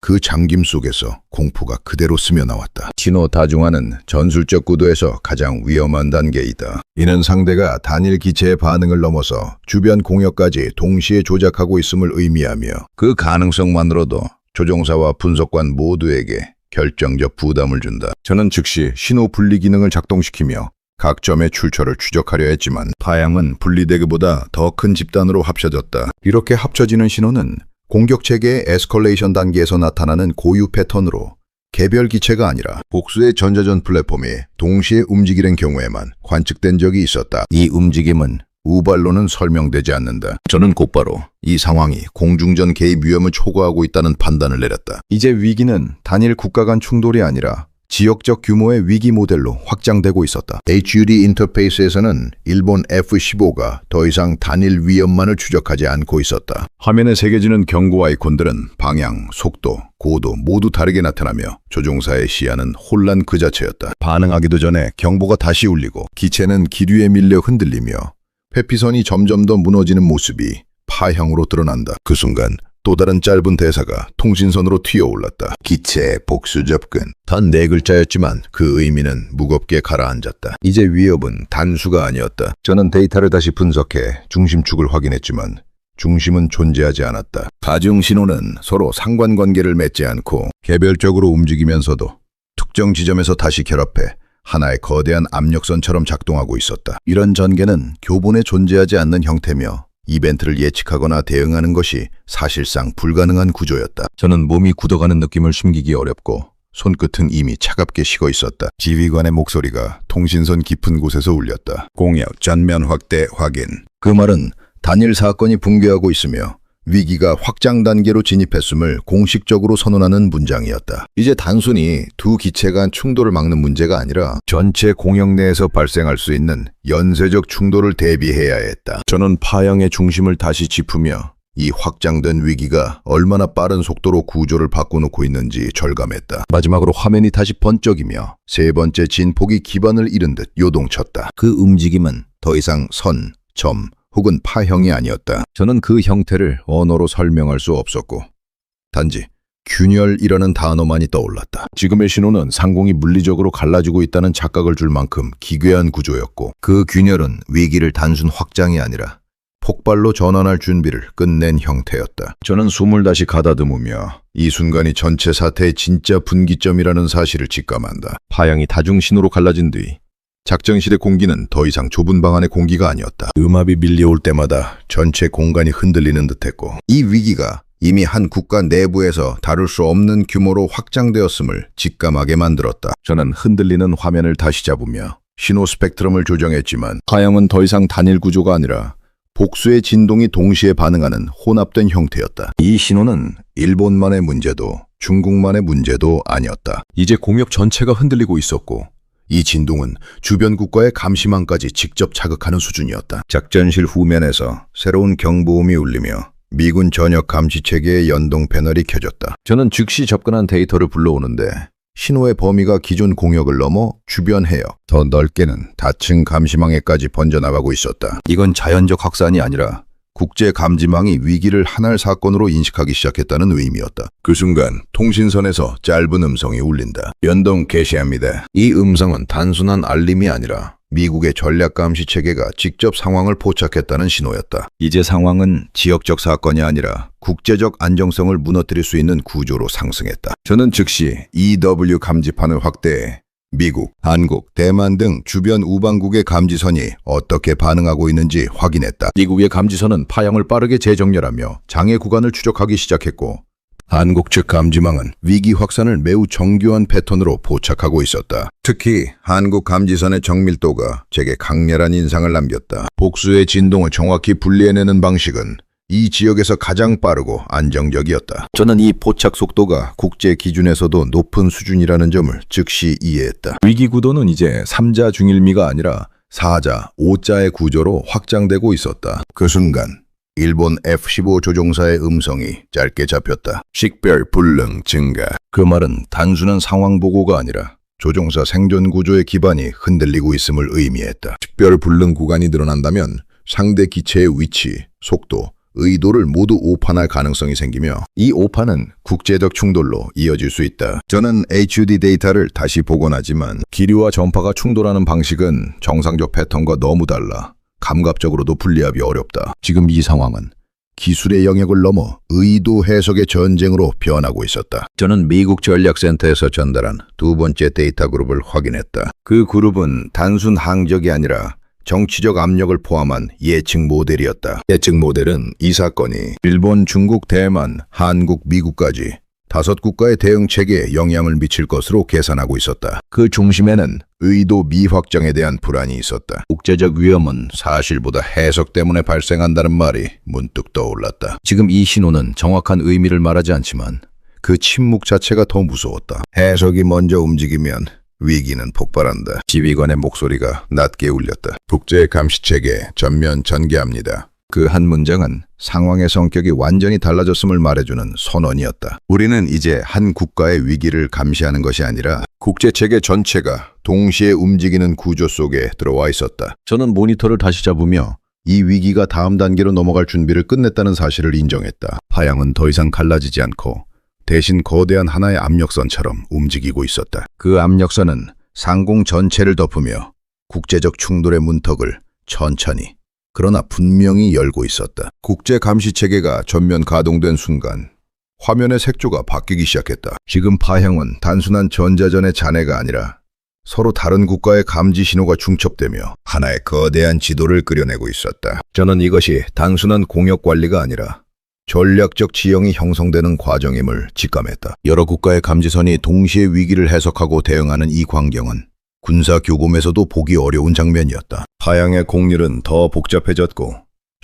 그 잠김 속에서 공포가 그대로 스며나왔다. 신호 다중화는 전술적 구도에서 가장 위험한 단계이다. 이는 상대가 단일 기체의 반응을 넘어서 주변 공역까지 동시에 조작하고 있음을 의미하며 그 가능성만으로도 조종사와 분석관 모두에게 결정적 부담을 준다. 저는 즉시 신호 분리 기능을 작동시키며 각 점의 출처를 추적하려 했지만 파양은 분리되기보다 더 큰 집단으로 합쳐졌다. 이렇게 합쳐지는 신호는 공격체계의 에스컬레이션 단계에서 나타나는 고유 패턴으로 개별 기체가 아니라 복수의 전자전 플랫폼이 동시에 움직이는 경우에만 관측된 적이 있었다. 이 움직임은 우발로는 설명되지 않는다. 저는 곧바로 이 상황이 공중전 개입 위험을 초과하고 있다는 판단을 내렸다. 이제 위기는 단일 국가 간 충돌이 아니라 지역적 규모의 위기 모델로 확장되고 있었다. HUD 인터페이스에서는 일본 F-15가 더 이상 단일 위험만을 추적하지 않고 있었다. 화면에 새겨지는 경고 아이콘들은 방향, 속도, 고도 모두 다르게 나타나며 조종사의 시야는 혼란 그 자체였다. 반응하기도 전에 경보가 다시 울리고 기체는 기류에 밀려 흔들리며 회피선이 점점 더 무너지는 모습이 파형으로 드러난다. 그 순간 또 다른 짧은 대사가 통신선으로 튀어올랐다. 기체 복수 접근. 단 4글자였지만 그 의미는 무겁게 가라앉았다. 이제 위협은 단수가 아니었다. 저는 데이터를 다시 분석해 중심축을 확인했지만 중심은 존재하지 않았다. 다중 신호는 서로 상관관계를 맺지 않고 개별적으로 움직이면서도 특정 지점에서 다시 결합해 하나의 거대한 압력선처럼 작동하고 있었다. 이런 전개는 교본에 존재하지 않는 형태며 이벤트를 예측하거나 대응하는 것이 사실상 불가능한 구조였다. 저는 몸이 굳어가는 느낌을 숨기기 어렵고 손끝은 이미 차갑게 식어 있었다. 지휘관의 목소리가 통신선 깊은 곳에서 울렸다. 공역 전면 확대 확인. 그 말은 단일 사건이 붕괴하고 있으며 위기가 확장 단계로 진입했음을 공식적으로 선언하는 문장이었다. 이제 단순히 두 기체 간 충돌을 막는 문제가 아니라 전체 공역 내에서 발생할 수 있는 연쇄적 충돌을 대비해야 했다. 저는 파형의 중심을 다시 짚으며 이 확장된 위기가 얼마나 빠른 속도로 구조를 바꿔놓고 있는지 절감했다. 마지막으로 화면이 다시 번쩍이며 세 번째 진폭이 기반을 잃은 듯 요동쳤다. 그 움직임은 더 이상 선, 점, 혹은 파형이 아니었다. 저는 그 형태를 언어로 설명할 수 없었고 단지 균열이라는 단어만이 떠올랐다. 지금의 신호는 상공이 물리적으로 갈라지고 있다는 착각을 줄 만큼 기괴한 구조였고 그 균열은 위기를 단순 확장이 아니라 폭발로 전환할 준비를 끝낸 형태였다. 저는 숨을 다시 가다듬으며 이 순간이 전체 사태의 진짜 분기점이라는 사실을 직감한다. 파양이 다중신호로 갈라진 뒤 작전실의 공기는 더 이상 좁은 방 안의 공기가 아니었다. 음압이 밀려올 때마다 전체 공간이 흔들리는 듯했고, 이 위기가 이미 한 국가 내부에서 다룰 수 없는 규모로 확장되었음을 직감하게 만들었다. 저는 흔들리는 화면을 다시 잡으며 신호 스펙트럼을 조정했지만 파형은 더 이상 단일 구조가 아니라 복수의 진동이 동시에 반응하는 혼합된 형태였다. 이 신호는 일본만의 문제도 중국만의 문제도 아니었다. 이제 공역 전체가 흔들리고 있었고, 이 진동은 주변 국가의 감시망까지 직접 자극하는 수준이었다. 작전실 후면에서 새로운 경보음이 울리며 미군 전역 감시체계의 연동 패널이 켜졌다. 저는 즉시 접근한 데이터를 불러오는데 신호의 범위가 기존 공역을 넘어 주변 해역, 더 넓게는 다층 감시망에까지 번져나가고 있었다. 이건 자연적 확산이 아니라 국제 감지망이 위기를 하나의 사건으로 인식하기 시작했다는 의미였다. 그 순간 통신선에서 짧은 음성이 울린다. 연동 개시합니다. 이 음성은 단순한 알림이 아니라 미국의 전략감시체계가 직접 상황을 포착했다는 신호였다. 이제 상황은 지역적 사건이 아니라 국제적 안정성을 무너뜨릴 수 있는 구조로 상승했다. 저는 즉시 EW 감지판을 확대해 미국, 한국, 대만 등 주변 우방국의 감지선이 어떻게 반응하고 있는지 확인했다. 미국의 감지선은 파형을 빠르게 재정렬하며 장애 구간을 추적하기 시작했고, 한국 측 감지망은 위기 확산을 매우 정교한 패턴으로 포착하고 있었다. 특히 한국 감지선의 정밀도가 제게 강렬한 인상을 남겼다. 복수의 진동을 정확히 분리해내는 방식은 이 지역에서 가장 빠르고 안정적이었다. 저는 이 포착 속도가 국제 기준에서도 높은 수준이라는 점을 즉시 이해했다. 위기 구도는 이제 3자 중일미가 아니라 4자, 5자의 구조로 확장되고 있었다. 그 순간 일본 F-15 조종사의 음성이 짧게 잡혔다. 식별 불능 증가. 그 말은 단순한 상황 보고가 아니라 조종사 생존 구조의 기반이 흔들리고 있음을 의미했다. 식별 불능 구간이 늘어난다면 상대 기체의 위치, 속도, 의도를 모두 오판할 가능성이 생기며 이 오판은 국제적 충돌로 이어질 수 있다. 저는 HUD 데이터를 다시 복원하지만 기류와 전파가 충돌하는 방식은 정상적 패턴과 너무 달라 감각적으로도 분리하기 어렵다. 지금 이 상황은 기술의 영역을 넘어 의도 해석의 전쟁으로 변하고 있었다. 저는 미국 전략센터에서 전달한 두 번째 데이터 그룹을 확인했다. 그 그룹은 단순 항적이 아니라 정치적 압력을 포함한 예측 모델이었다. 예측 모델은 이 사건이 일본, 중국, 대만, 한국, 미국까지 5국가의 대응 체계에 영향을 미칠 것으로 계산하고 있었다. 그 중심에는 의도 미확정에 대한 불안이 있었다. 국제적 위험은 사실보다 해석 때문에 발생한다는 말이 문득 떠올랐다. 지금 이 신호는 정확한 의미를 말하지 않지만 그 침묵 자체가 더 무서웠다. 해석이 먼저 움직이면 위기는 폭발한다. 지휘관의 목소리가 낮게 울렸다. 국제 감시체계 전면 전개합니다. 그 한 문장은 상황의 성격이 완전히 달라졌음을 말해주는 선언이었다. 우리는 이제 한 국가의 위기를 감시하는 것이 아니라 국제체계 전체가 동시에 움직이는 구조 속에 들어와 있었다. 저는 모니터를 다시 잡으며 이 위기가 다음 단계로 넘어갈 준비를 끝냈다는 사실을 인정했다. 파양은 더 이상 갈라지지 않고 대신 거대한 하나의 압력선처럼 움직이고 있었다. 그 압력선은 상공 전체를 덮으며 국제적 충돌의 문턱을 천천히 그러나 분명히 열고 있었다. 국제 감시체계가 전면 가동된 순간 화면의 색조가 바뀌기 시작했다. 지금 파형은 단순한 전자전의 잔해가 아니라 서로 다른 국가의 감지 신호가 중첩되며 하나의 거대한 지도를 그려내고 있었다. 저는 이것이 단순한 공역 관리가 아니라 전략적 지형이 형성되는 과정임을 직감했다. 여러 국가의 감지선이 동시에 위기를 해석하고 대응하는 이 광경은 군사 교범에서도 보기 어려운 장면이었다. 파양의 공률은 더 복잡해졌고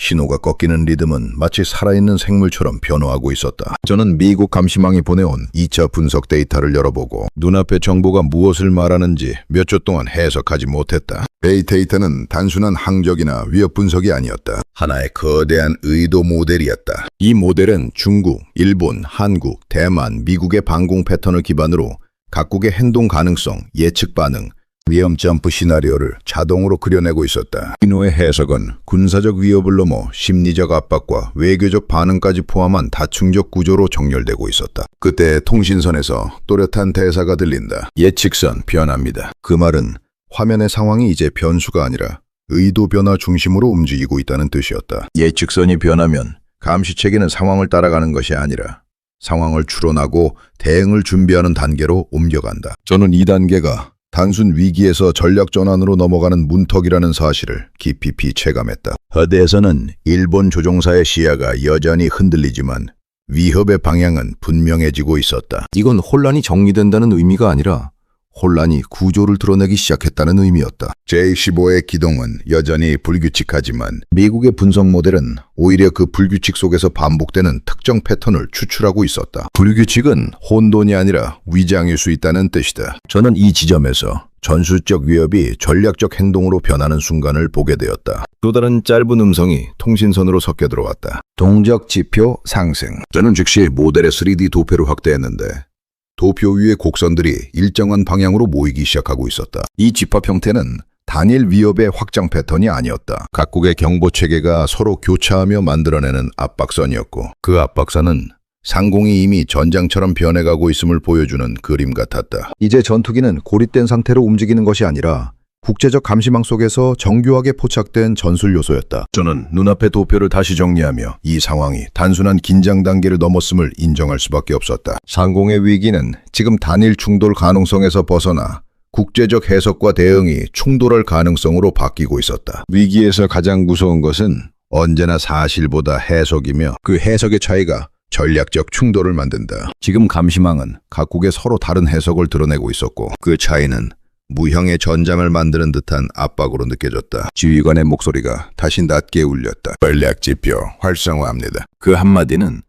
신호가 꺾이는 리듬은 마치 살아있는 생물처럼 변화하고 있었다. 저는 미국 감시망이 보내온 2차 분석 데이터를 열어보고 눈앞의 정보가 무엇을 말하는지 몇 주 동안 해석하지 못했다. 이 데이터는 단순한 항적이나 위협 분석이 아니었다. 하나의 거대한 의도 모델이었다. 이 모델은 중국, 일본, 한국, 대만, 미국의 방공 패턴을 기반으로 각국의 행동 가능성, 예측 반응, 위험 점프 시나리오를 자동으로 그려내고 있었다. 신호의 해석은 군사적 위협을 넘어 심리적 압박과 외교적 반응까지 포함한 다층적 구조로 정렬되고 있었다. 그때 통신선에서 또렷한 대사가 들린다. 예측선 변합니다. 그 말은 화면의 상황이 이제 변수가 아니라 의도 변화 중심으로 움직이고 있다는 뜻이었다. 예측선이 변하면 감시체계는 상황을 따라가는 것이 아니라 상황을 추론하고 대응을 준비하는 단계로 옮겨간다. 저는 이 단계가 단순 위기에서 전략 전환으로 넘어가는 문턱이라는 사실을 깊이 체감했다. 허대에서는 일본 조종사의 시야가 여전히 흔들리지만 위협의 방향은 분명해지고 있었다. 이건 혼란이 정리된다는 의미가 아니라 혼란이 구조를 드러내기 시작했다는 의미였다. J-15의 기동은 여전히 불규칙하지만 미국의 분석 모델은 오히려 그 불규칙 속에서 반복되는 특정 패턴을 추출하고 있었다. 불규칙은 혼돈이 아니라 위장일 수 있다는 뜻이다. 저는 이 지점에서 전술적 위협이 전략적 행동으로 변하는 순간을 보게 되었다. 또 다른 짧은 음성이 통신선으로 섞여 들어왔다. 동적 지표 상승. 저는 즉시 모델의 3D 도표를 확대했는데 도표 위의 곡선들이 일정한 방향으로 모이기 시작하고 있었다. 이 집합 형태는 단일 위협의 확장 패턴이 아니었다. 각국의 경보 체계가 서로 교차하며 만들어내는 압박선이었고 그 압박선은 상공이 이미 전장처럼 변해가고 있음을 보여주는 그림 같았다. 이제 전투기는 고립된 상태로 움직이는 것이 아니라 국제적 감시망 속에서 정교하게 포착된 전술 요소였다. 저는 눈앞의 도표를 다시 정리하며 이 상황이 단순한 긴장 단계를 넘었음을 인정할 수밖에 없었다. 상공의 위기는 지금 단일 충돌 가능성에서 벗어나 국제적 해석과 대응이 충돌할 가능성으로 바뀌고 있었다. 위기에서 가장 무서운 것은 언제나 사실보다 해석이며 그 해석의 차이가 전략적 충돌을 만든다. 지금 감시망은 각국의 서로 다른 해석을 드러내고 있었고 그 차이는 무형의 전장을 만드는 듯한 압박으로 느껴졌다. 지휘관의 목소리가 다시 낮게 울렸다. 전략 지표 활성화합니다. 그 한마디는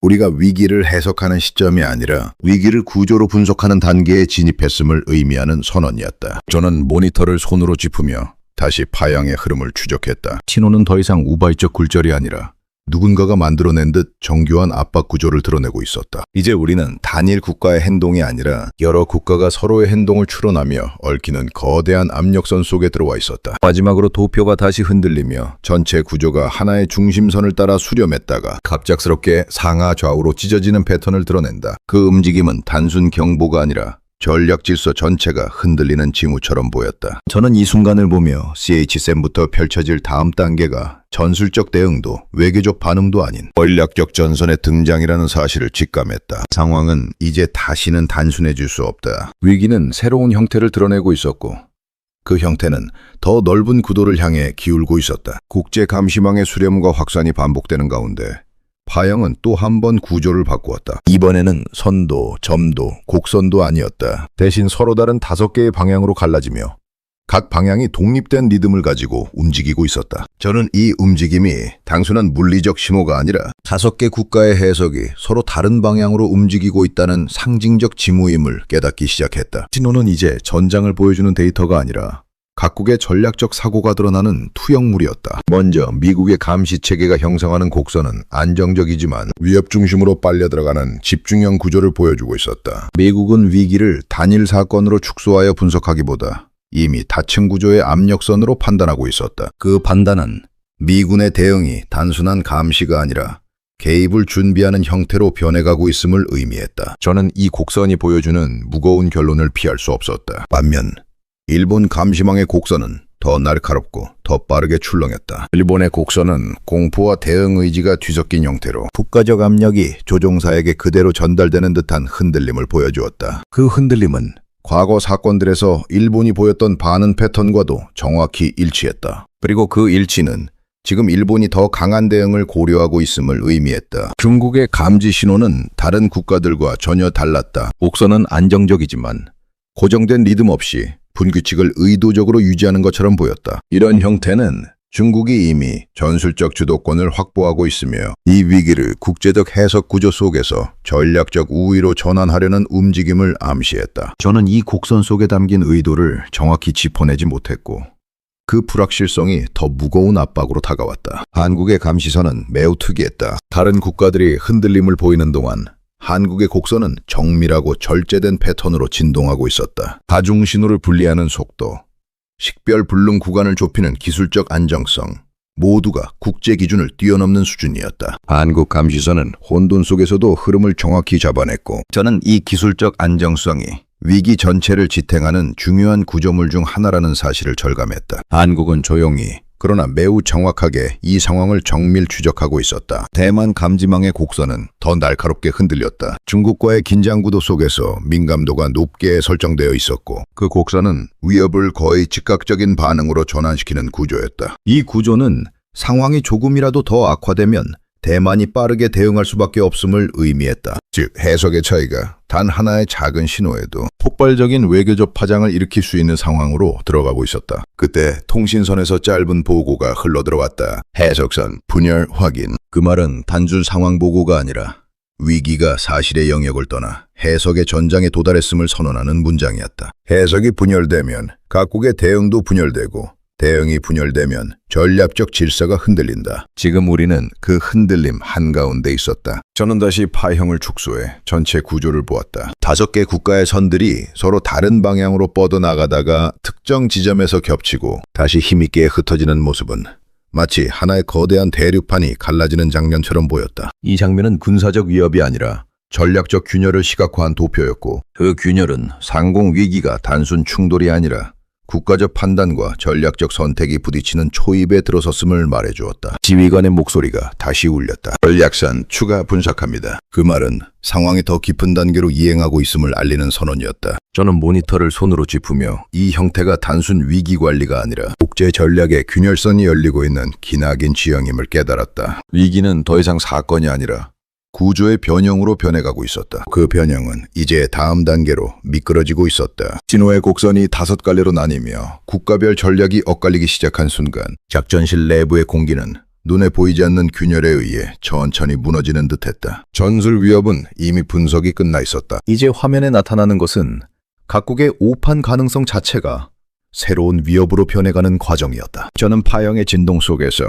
우리가 위기를 해석하는 시점이 아니라 위기를 구조로 분석하는 단계에 진입했음을 의미하는 선언이었다. 저는 모니터를 손으로 짚으며 다시 파양의 흐름을 추적했다. 신호는 더 이상 우발적 굴절이 아니라 누군가가 만들어낸 듯 정교한 압박 구조를 드러내고 있었다. 이제 우리는 단일 국가의 행동이 아니라 여러 국가가 서로의 행동을 추론하며 얽히는 거대한 압력선 속에 들어와 있었다. 마지막으로 도표가 다시 흔들리며 전체 구조가 하나의 중심선을 따라 수렴했다가 갑작스럽게 상하 좌우로 찢어지는 패턴을 드러낸다. 그 움직임은 단순 경보가 아니라 전략 질서 전체가 흔들리는 징후처럼 보였다. 저는 이 순간을 보며 CH-샘부터 펼쳐질 다음 단계가 전술적 대응도 외교적 반응도 아닌 전략적 전선의 등장이라는 사실을 직감했다. 상황은 이제 다시는 단순해질 수 없다. 위기는 새로운 형태를 드러내고 있었고 그 형태는 더 넓은 구도를 향해 기울고 있었다. 국제 감시망의 수렴과 확산이 반복되는 가운데 파형은 또 한 번 구조를 바꾸었다. 이번에는 선도, 점도, 곡선도 아니었다. 대신 서로 다른 5개의 방향으로 갈라지며 각 방향이 독립된 리듬을 가지고 움직이고 있었다. 저는 이 움직임이 단순한 물리적 신호가 아니라 5개 국가의 해석이 서로 다른 방향으로 움직이고 있다는 상징적 징후임을 깨닫기 시작했다. 신호는 이제 전장을 보여주는 데이터가 아니라 각국의 전략적 사고가 드러나는 투영물이었다. 먼저 미국의 감시체계가 형성하는 곡선은 안정적이지만 위협 중심으로 빨려 들어가는 집중형 구조를 보여주고 있었다. 미국은 위기를 단일 사건으로 축소하여 분석하기보다 이미 다층 구조의 압력선으로 판단하고 있었다. 그 판단은 미군의 대응이 단순한 감시가 아니라 개입을 준비하는 형태로 변해가고 있음을 의미했다. 저는 이 곡선이 보여주는 무거운 결론을 피할 수 없었다. 반면 일본 감시망의 곡선은 더 날카롭고 더 빠르게 출렁였다. 일본의 곡선은 공포와 대응 의지가 뒤섞인 형태로 국가적 압력이 조종사에게 그대로 전달되는 듯한 흔들림을 보여주었다. 그 흔들림은 과거 사건들에서 일본이 보였던 반응 패턴과도 정확히 일치했다. 그리고 그 일치는 지금 일본이 더 강한 대응을 고려하고 있음을 의미했다. 중국의 감지 신호는 다른 국가들과 전혀 달랐다. 곡선은 안정적이지만 고정된 리듬 없이 분규칙을 의도적으로 유지하는 것처럼 보였다. 이런 형태는 중국이 이미 전술적 주도권을 확보하고 있으며 이 위기를 국제적 해석 구조 속에서 전략적 우위로 전환하려는 움직임을 암시했다. 저는 이 곡선 속에 담긴 의도를 정확히 짚어내지 못했고 그 불확실성이 더 무거운 압박으로 다가왔다. 한국의 감시선은 매우 특이했다. 다른 국가들이 흔들림을 보이는 동안 한국의 곡선은 정밀하고 절제된 패턴으로 진동하고 있었다. 다중신호를 분리하는 속도, 식별 불능 구간을 좁히는 기술적 안정성, 모두가 국제 기준을 뛰어넘는 수준이었다. 한국 감시선은 혼돈 속에서도 흐름을 정확히 잡아냈고 저는 이 기술적 안정성이 위기 전체를 지탱하는 중요한 구조물 중 하나라는 사실을 절감했다. 한국은 조용히 그러나 매우 정확하게 이 상황을 정밀 추적하고 있었다. 대만 감지망의 곡선은 더 날카롭게 흔들렸다. 중국과의 긴장 구도 속에서 민감도가 높게 설정되어 있었고 그 곡선은 위협을 거의 즉각적인 반응으로 전환시키는 구조였다. 이 구조는 상황이 조금이라도 더 악화되면 대만이 빠르게 대응할 수밖에 없음을 의미했다. 즉 해석의 차이가 단 하나의 작은 신호에도 폭발적인 외교적 파장을 일으킬 수 있는 상황으로 들어가고 있었다. 그때 통신선에서 짧은 보고가 흘러들어왔다. 해석선 분열 확인. 그 말은 단순 상황 보고가 아니라 위기가 사실의 영역을 떠나 해석의 전장에 도달했음을 선언하는 문장이었다. 해석이 분열되면 각국의 대응도 분열되고 대응이 분열되면 전략적 질서가 흔들린다. 지금 우리는 그 흔들림 한가운데 있었다. 저는 다시 파형을 축소해 전체 구조를 보았다. 5개 국가의 선들이 서로 다른 방향으로 뻗어나가다가 특정 지점에서 겹치고 다시 힘있게 흩어지는 모습은 마치 하나의 거대한 대륙판이 갈라지는 장면처럼 보였다. 이 장면은 군사적 위협이 아니라 전략적 균열을 시각화한 도표였고 그 균열은 상공 위기가 단순 충돌이 아니라 국가적 판단과 전략적 선택이 부딪히는 초입에 들어섰음을 말해주었다. 지휘관의 목소리가 다시 울렸다. 전략상 추가 분석합니다. 그 말은 상황이 더 깊은 단계로 이행하고 있음을 알리는 선언이었다. 저는 모니터를 손으로 짚으며 이 형태가 단순 위기 관리가 아니라 국제 전략의 균열선이 열리고 있는 기나긴 지형임을 깨달았다. 위기는 더 이상 사건이 아니라 구조의 변형으로 변해가고 있었다. 그 변형은 이제 다음 단계로 미끄러지고 있었다. 진호의 곡선이 5갈래로 나뉘며 국가별 전략이 엇갈리기 시작한 순간 작전실 내부의 공기는 눈에 보이지 않는 균열에 의해 천천히 무너지는 듯했다. 전술 위협은 이미 분석이 끝나 있었다. 이제 화면에 나타나는 것은 각국의 오판 가능성 자체가 새로운 위협으로 변해가는 과정이었다. 저는 파형의 진동 속에서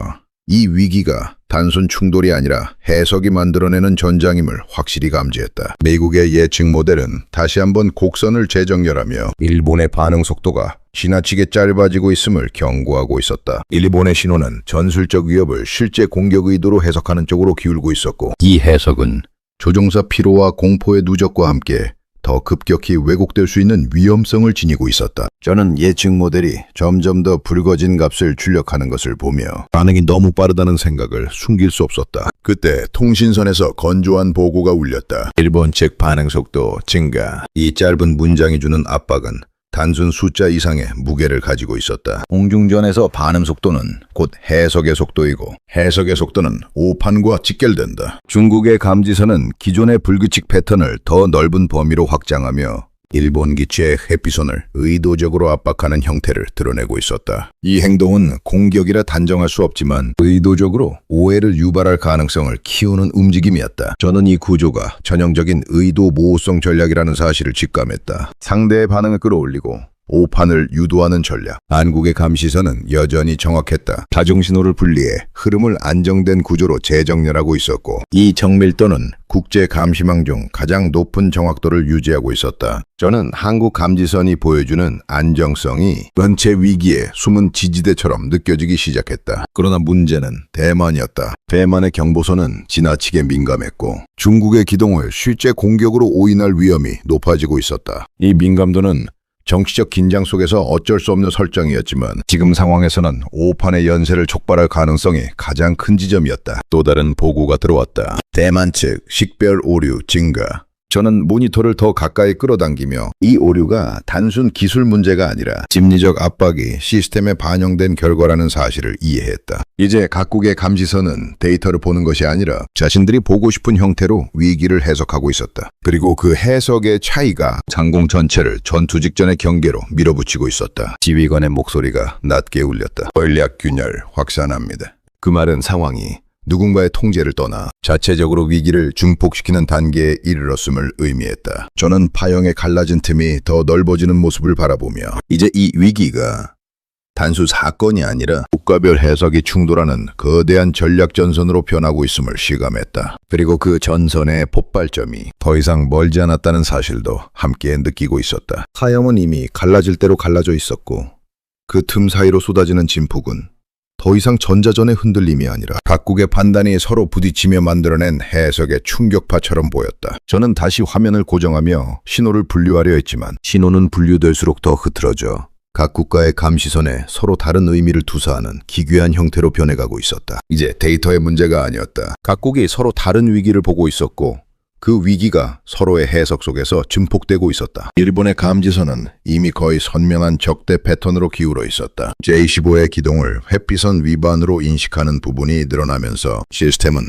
이 위기가 단순 충돌이 아니라 해석이 만들어내는 전장임을 확실히 감지했다. 미국의 예측 모델은 다시 한번 곡선을 재정렬하며 일본의 반응 속도가 지나치게 짧아지고 있음을 경고하고 있었다. 일본의 신호는 전술적 위협을 실제 공격 의도로 해석하는 쪽으로 기울고 있었고 이 해석은 조종사 피로와 공포의 누적과 함께 더 급격히 왜곡될 수 있는 위험성을 지니고 있었다. 저는 예측 모델이 점점 더 붉어진 값을 출력하는 것을 보며 반응이 너무 빠르다는 생각을 숨길 수 없었다. 그때 통신선에서 건조한 보고가 울렸다. 일본 측 반응 속도 증가. 이 짧은 문장이 주는 압박은 단순 숫자 이상의 무게를 가지고 있었다. 공중전에서 반응 속도는 곧 해석의 속도이고 해석의 속도는 오판과 직결된다. 중국의 감지선은 기존의 불규칙 패턴을 더 넓은 범위로 확장하며 일본 기체의 회피선을 의도적으로 압박하는 형태를 드러내고 있었다. 이 행동은 공격이라 단정할 수 없지만 의도적으로 오해를 유발할 가능성을 키우는 움직임이었다. 저는 이 구조가 전형적인 의도 모호성 전략이라는 사실을 직감했다. 상대의 반응을 끌어올리고 오판을 유도하는 전략. 한국의 감시선은 여전히 정확했다. 다중신호를 분리해 흐름을 안정된 구조로 재정렬하고 있었고 이 정밀도는 국제 감시망 중 가장 높은 정확도를 유지하고 있었다. 저는 한국 감지선이 보여주는 안정성이 전체 위기의 숨은 지지대처럼 느껴지기 시작했다. 그러나 문제는 대만이었다. 대만의 경보선은 지나치게 민감했고 중국의 기동을 실제 공격으로 오인할 위험이 높아지고 있었다. 이 민감도는 정치적 긴장 속에서 어쩔 수 없는 설정이었지만 지금 상황에서는 오판의 연쇄를 촉발할 가능성이 가장 큰 지점이었다. 또 다른 보고가 들어왔다. 대만 측 식별 오류 증가. 저는 모니터를 더 가까이 끌어당기며 이 오류가 단순 기술 문제가 아니라 심리적 압박이 시스템에 반영된 결과라는 사실을 이해했다. 이제 각국의 감지선은 데이터를 보는 것이 아니라 자신들이 보고 싶은 형태로 위기를 해석하고 있었다. 그리고 그 해석의 차이가 상공 전체를 전투 직전의 경계로 밀어붙이고 있었다. 지휘관의 목소리가 낮게 울렸다. 전략 균열 확산합니다. 그 말은 상황이 누군가의 통제를 떠나 자체적으로 위기를 증폭시키는 단계에 이르렀음을 의미했다. 저는 파형의 갈라진 틈이 더 넓어지는 모습을 바라보며 이제 이 위기가 단순 사건이 아니라 국가별 해석이 충돌하는 거대한 전략 전선으로 변하고 있음을 실감했다. 그리고 그 전선의 폭발점이 더 이상 멀지 않았다는 사실도 함께 느끼고 있었다. 파형은 이미 갈라질 대로 갈라져 있었고 그 틈 사이로 쏟아지는 진폭은 더 이상 전자전의 흔들림이 아니라 각국의 판단이 서로 부딪히며 만들어낸 해석의 충격파처럼 보였다. 저는 다시 화면을 고정하며 신호를 분류하려 했지만 신호는 분류될수록 더 흐트러져 각 국가의 감시선에 서로 다른 의미를 투사하는 기괴한 형태로 변해가고 있었다. 이제 데이터의 문제가 아니었다. 각국이 서로 다른 위기를 보고 있었고 그 위기가 서로의 해석 속에서 증폭되고 있었다. 일본의 감지선은 이미 거의 선명한 적대 패턴으로 기울어 있었다. J-15의 기동을 회피선 위반으로 인식하는 부분이 늘어나면서 시스템은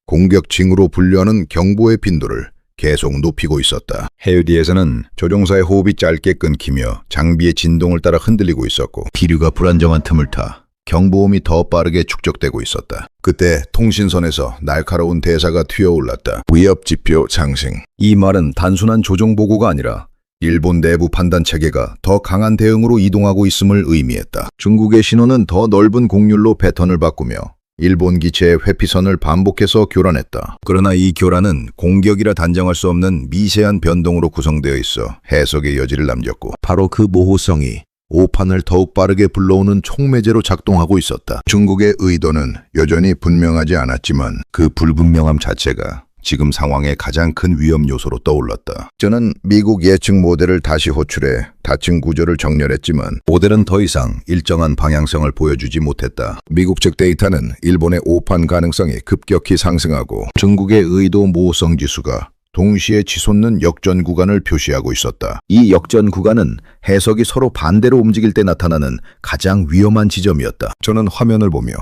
공격 징후로 분류하는 경보의 빈도를 계속 높이고 있었다. 해유디에서는 조종사의 호흡이 짧게 끊기며 장비의 진동을 따라 흔들리고 있었고 기류가 불안정한 틈을 타 경보음이 더 빠르게 축적되고 있었다. 그때 통신선에서 날카로운 대사가 튀어올랐다. 위협지표 상승. 이 말은 단순한 조종 보고가 아니라 일본 내부 판단 체계가 더 강한 대응으로 이동하고 있음을 의미했다. 중국의 신호는 더 넓은 곡률로 패턴을 바꾸며 일본 기체의 회피선을 반복해서 교란했다. 그러나 이 교란은 공격이라 단정할 수 없는 미세한 변동으로 구성되어 있어 해석의 여지를 남겼고 바로 그 모호성이 오판을 더욱 빠르게 불러오는 촉매제로 작동하고 있었다. 중국의 의도는 여전히 분명하지 않았지만 그 불분명함 자체가 지금 상황의 가장 큰 위험 요소로 떠올랐다. 저는 미국 예측 모델을 다시 호출해 다층 구조를 정렬했지만 모델은 더 이상 일정한 방향성을 보여주지 못했다. 미국 측 데이터는 일본의 오판 가능성이 급격히 상승하고 중국의 의도 모호성 지수가 동시에 치솟는 역전 구간을 표시하고 있었다. 이 역전 구간은 해석이 서로 반대로 움직일 때 나타나는 가장 위험한 지점이었다. 저는 화면을 보며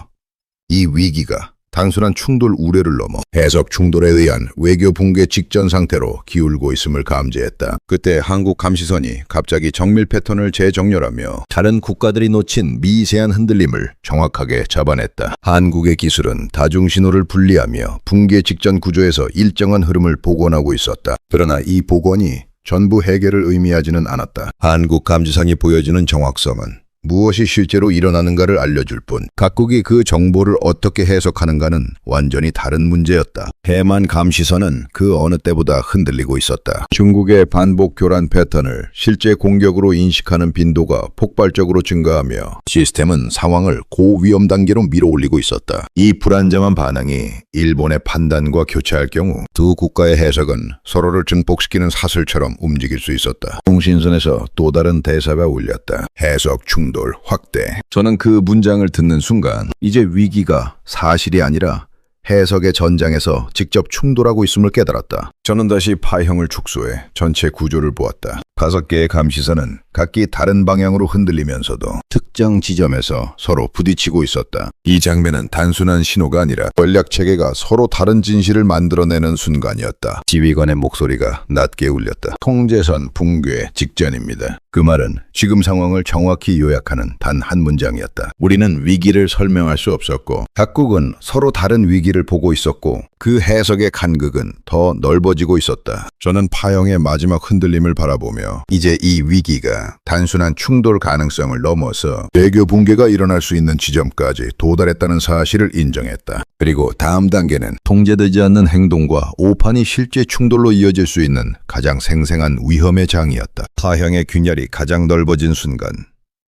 이 위기가 단순한 충돌 우려를 넘어 해석 충돌에 의한 외교 붕괴 직전 상태로 기울고 있음을 감지했다. 그때 한국 감시선이 갑자기 정밀 패턴을 재정렬하며 다른 국가들이 놓친 미세한 흔들림을 정확하게 잡아냈다. 한국의 기술은 다중신호를 분리하며 붕괴 직전 구조에서 일정한 흐름을 복원하고 있었다. 그러나 이 복원이 전부 해결을 의미하지는 않았다. 한국 감지선이 보여주는 정확성은 무엇이 실제로 일어나는가를 알려줄 뿐 각국이 그 정보를 어떻게 해석하는가는 완전히 다른 문제였다. 해만 감시선은 그 어느 때보다 흔들리고 있었다. 중국의 반복 교란 패턴을 실제 공격으로 인식하는 빈도가 폭발적으로 증가하며 시스템은 상황을 고위험 단계로 밀어올리고 있었다. 이 불안정한 반응이 일본의 판단과 교차할 경우 두 국가의 해석은 서로를 증폭시키는 사슬처럼 움직일 수 있었다. 통신선에서 또 다른 대사가 울렸다. 해석 충돌 확대. 저는 그 문장을 듣는 순간 이제 위기가 사실이 아니라 해석의 전장에서 직접 충돌하고 있음을 깨달았다. 저는 다시 파형을 축소해 전체 구조를 보았다. 5개의 감시선은 각기 다른 방향으로 흔들리면서도 특정 지점에서 서로 부딪히고 있었다. 이 장면은 단순한 신호가 아니라 전략 체계가 서로 다른 진실을 만들어내는 순간이었다. 지휘관의 목소리가 낮게 울렸다. 통제선 붕괴 직전입니다. 그 말은 지금 상황을 정확히 요약하는 단 한 문장이었다. 우리는 위기를 설명할 수 없었고 각국은 서로 다른 위기를 보고 있었고 그 해석의 간극은 더 넓어지고 있었다. 저는 파형의 마지막 흔들림을 바라보며 이제 이 위기가 단순한 충돌 가능성을 넘어서 외교 붕괴가 일어날 수 있는 지점까지 도달했다는 사실을 인정했다. 그리고 다음 단계는 통제되지 않는 행동과 오판이 실제 충돌로 이어질 수 있는 가장 생생한 위험의 장이었다. 파형의 균열이 가장 넓어진 순간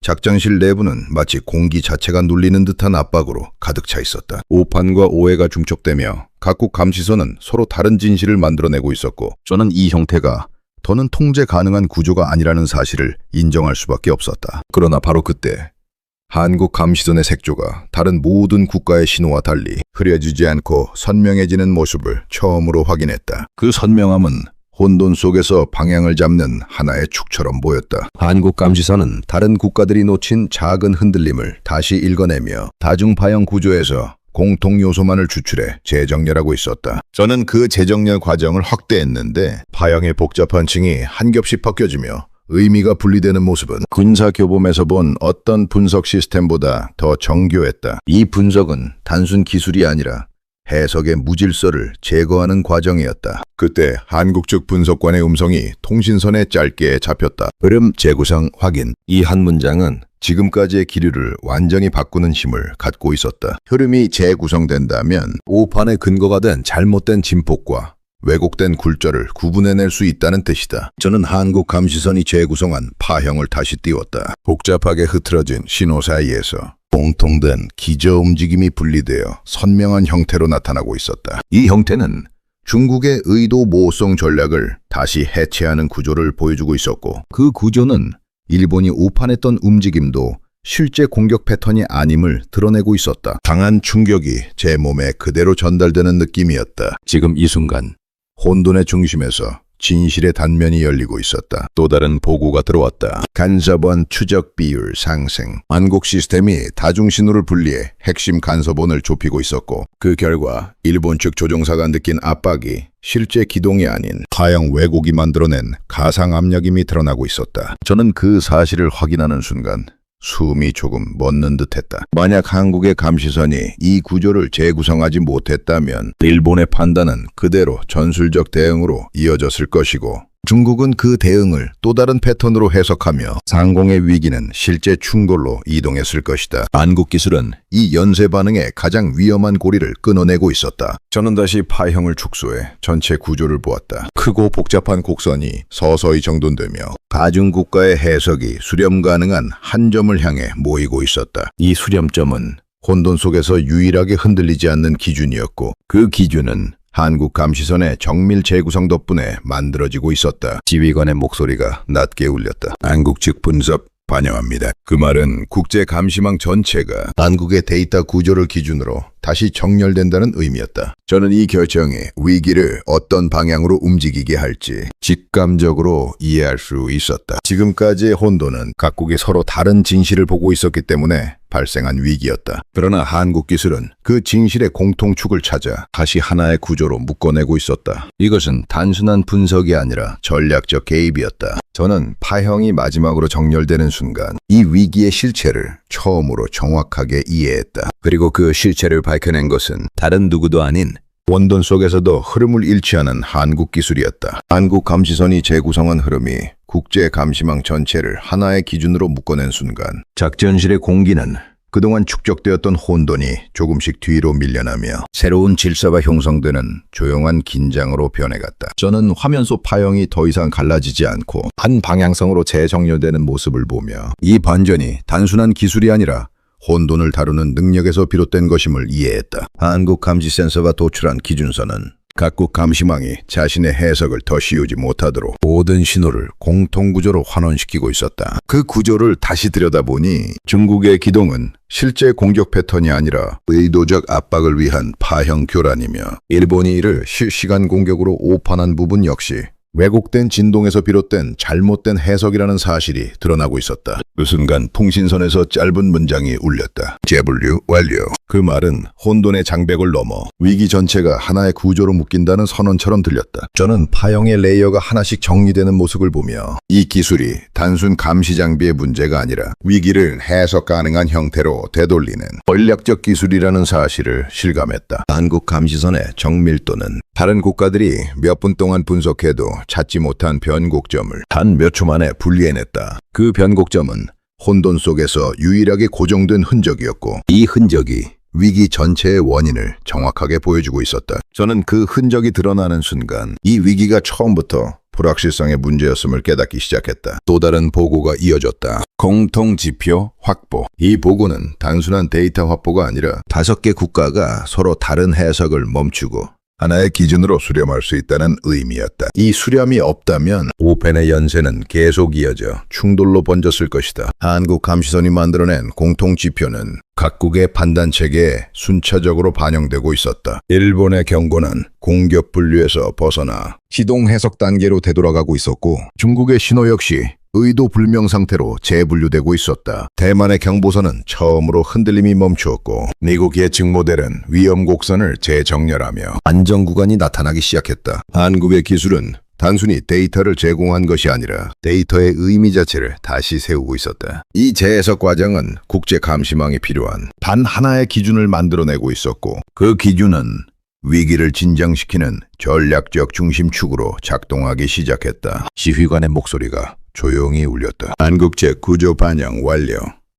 작전실 내부는 마치 공기 자체가 눌리는 듯한 압박으로 가득 차 있었다. 오판과 오해가 중첩되며 각국 감시선은 서로 다른 진실을 만들어내고 있었고 저는 이 형태가 더는 통제 가능한 구조가 아니라는 사실을 인정할 수밖에 없었다. 그러나 바로 그때 한국 감시선의 색조가 다른 모든 국가의 신호와 달리 흐려지지 않고 선명해지는 모습을 처음으로 확인했다. 그 선명함은 혼돈 속에서 방향을 잡는 하나의 축처럼 보였다. 한국 감시선은 다른 국가들이 놓친 작은 흔들림을 다시 읽어내며 다중파형 구조에서 공통 요소만을 추출해 재정렬하고 있었다. 저는 그 재정렬 과정을 확대했는데 파형의 복잡한 층이 한 겹씩 벗겨지며 의미가 분리되는 모습은 군사교범에서 본 어떤 분석 시스템보다 더 정교했다. 이 분석은 단순 기술이 아니라 해석의 무질서를 제거하는 과정이었다. 그때 한국 측 분석관의 음성이 통신선에 짧게 잡혔다. 흐름 재구성 확인. 이 한 문장은 지금까지의 기류를 완전히 바꾸는 힘을 갖고 있었다. 흐름이 재구성된다면 오판의 근거가 된 잘못된 진폭과 왜곡된 굴절을 구분해낼 수 있다는 뜻이다. 저는 한국 감시선이 재구성한 파형을 다시 띄웠다. 복잡하게 흐트러진 신호 사이에서 공통된 기저 움직임이 분리되어 선명한 형태로 나타나고 있었다. 이 형태는 중국의 의도 모호성 전략을 다시 해체하는 구조를 보여주고 있었고, 그 구조는 일본이 오판했던 움직임도 실제 공격 패턴이 아님을 드러내고 있었다. 강한 충격이 제 몸에 그대로 전달되는 느낌이었다. 지금 이 순간 혼돈의 중심에서 진실의 단면이 열리고 있었다. 또 다른 보고가 들어왔다. 간섭원 추적 비율 상승. 한국 시스템이 다중신호를 분리해 핵심 간섭원을 좁히고 있었고, 그 결과 일본 측 조종사가 느낀 압박이 실제 기동이 아닌 파형 왜곡이 만들어낸 가상 압력임이 드러나고 있었다. 저는 그 사실을 확인하는 순간 숨이 조금 멎는 듯했다. 만약 한국의 감시선이 이 구조를 재구성하지 못했다면 일본의 판단은 그대로 전술적 대응으로 이어졌을 것이고, 중국은 그 대응을 또 다른 패턴으로 해석하며 상공의 위기는 실제 충돌로 이동했을 것이다. 한국 기술은 이 연쇄 반응의 가장 위험한 고리를 끊어내고 있었다. 저는 다시 파형을 축소해 전체 구조를 보았다. 크고 복잡한 곡선이 서서히 정돈되며 가중국가의 해석이 수렴 가능한 한 점을 향해 모이고 있었다. 이 수렴점은 혼돈 속에서 유일하게 흔들리지 않는 기준이었고, 그 기준은 한국 감시선의 정밀 재구성 덕분에 만들어지고 있었다. 지휘관의 목소리가 낮게 울렸다. 한국 측 분석 반영합니다. 그 말은 국제 감시망 전체가 한국의 데이터 구조를 기준으로 다시 정렬된다는 의미였다. 저는 이 결정이 위기를 어떤 방향으로 움직이게 할지 직감적으로 이해할 수 있었다. 지금까지의 혼돈은 각국이 서로 다른 진실을 보고 있었기 때문에 발생한 위기였다. 그러나 한국 기술은 그 진실의 공통축을 찾아 다시 하나의 구조로 묶어내고 있었다. 이것은 단순한 분석이 아니라 전략적 개입이었다. 저는 파형이 마지막으로 정렬되는 순간 이 위기의 실체를 처음으로 정확하게 이해했다. 그리고 그 실체를 밝혀낸 것은 다른 누구도 아닌 원돈 속에서도 흐름을 잃지 않은 한국 기술이었다. 한국 감시선이 재구성한 흐름이 국제 감시망 전체를 하나의 기준으로 묶어낸 순간 작전실의 공기는 그동안 축적되었던 혼돈이 조금씩 뒤로 밀려나며 새로운 질서가 형성되는 조용한 긴장으로 변해갔다. 저는 화면 속 파형이 더 이상 갈라지지 않고 한 방향성으로 재정렬되는 모습을 보며 이 반전이 단순한 기술이 아니라 혼돈을 다루는 능력에서 비롯된 것임을 이해했다. 한국 감시 센서가 도출한 기준선은 각국 감시망이 자신의 해석을 더 씌우지 못하도록 모든 신호를 공통구조로 환원시키고 있었다. 그 구조를 다시 들여다보니 중국의 기동은 실제 공격 패턴이 아니라 의도적 압박을 위한 파형 교란이며, 일본이 이를 실시간 공격으로 오판한 부분 역시 왜곡된 진동에서 비롯된 잘못된 해석이라는 사실이 드러나고 있었다. 그 순간 통신선에서 짧은 문장이 울렸다. 재분류 완료. 그 말은 혼돈의 장벽을 넘어 위기 전체가 하나의 구조로 묶인다는 선언처럼 들렸다. 저는 파형의 레이어가 하나씩 정리되는 모습을 보며 이 기술이 단순 감시 장비의 문제가 아니라 위기를 해석 가능한 형태로 되돌리는 전략적 기술이라는 사실을 실감했다. 한국 감시선의 정밀도는 다른 국가들이 몇 분 동안 분석해도 찾지 못한 변곡점을 단 몇 초 만에 분리해냈다. 그 변곡점은 혼돈 속에서 유일하게 고정된 흔적이었고, 이 흔적이 위기 전체의 원인을 정확하게 보여주고 있었다. 저는 그 흔적이 드러나는 순간 이 위기가 처음부터 불확실성의 문제였음을 깨닫기 시작했다. 또 다른 보고가 이어졌다. 공통지표 확보. 이 보고는 단순한 데이터 확보가 아니라 5개 국가가 서로 다른 해석을 멈추고 하나의 기준으로 수렴할 수 있다는 의미였다. 이 수렴이 없다면 오펜의 연쇄는 계속 이어져 충돌로 번졌을 것이다. 한국 감시선이 만들어낸 공통지표는 각국의 판단체계에 순차적으로 반영되고 있었다. 일본의 경고는 공격 분류에서 벗어나 기동 해석 단계로 되돌아가고 있었고, 중국의 신호 역시 의도 불명 상태로 재분류되고 있었다. 대만의 경보선은 처음으로 흔들림이 멈추었고, 미국 예측 모델은 위험 곡선을 재정렬하며 안정 구간이 나타나기 시작했다. 한국의 기술은 단순히 데이터를 제공한 것이 아니라 데이터의 의미 자체를 다시 세우고 있었다. 이 재해석 과정은 국제 감시망이 필요한 단 하나의 기준을 만들어내고 있었고, 그 기준은 위기를 진정시키는 전략적 중심축으로 작동하기 시작했다. 지휘관의 목소리가 조용히 울렸다. 한국제 구조 반영 완료.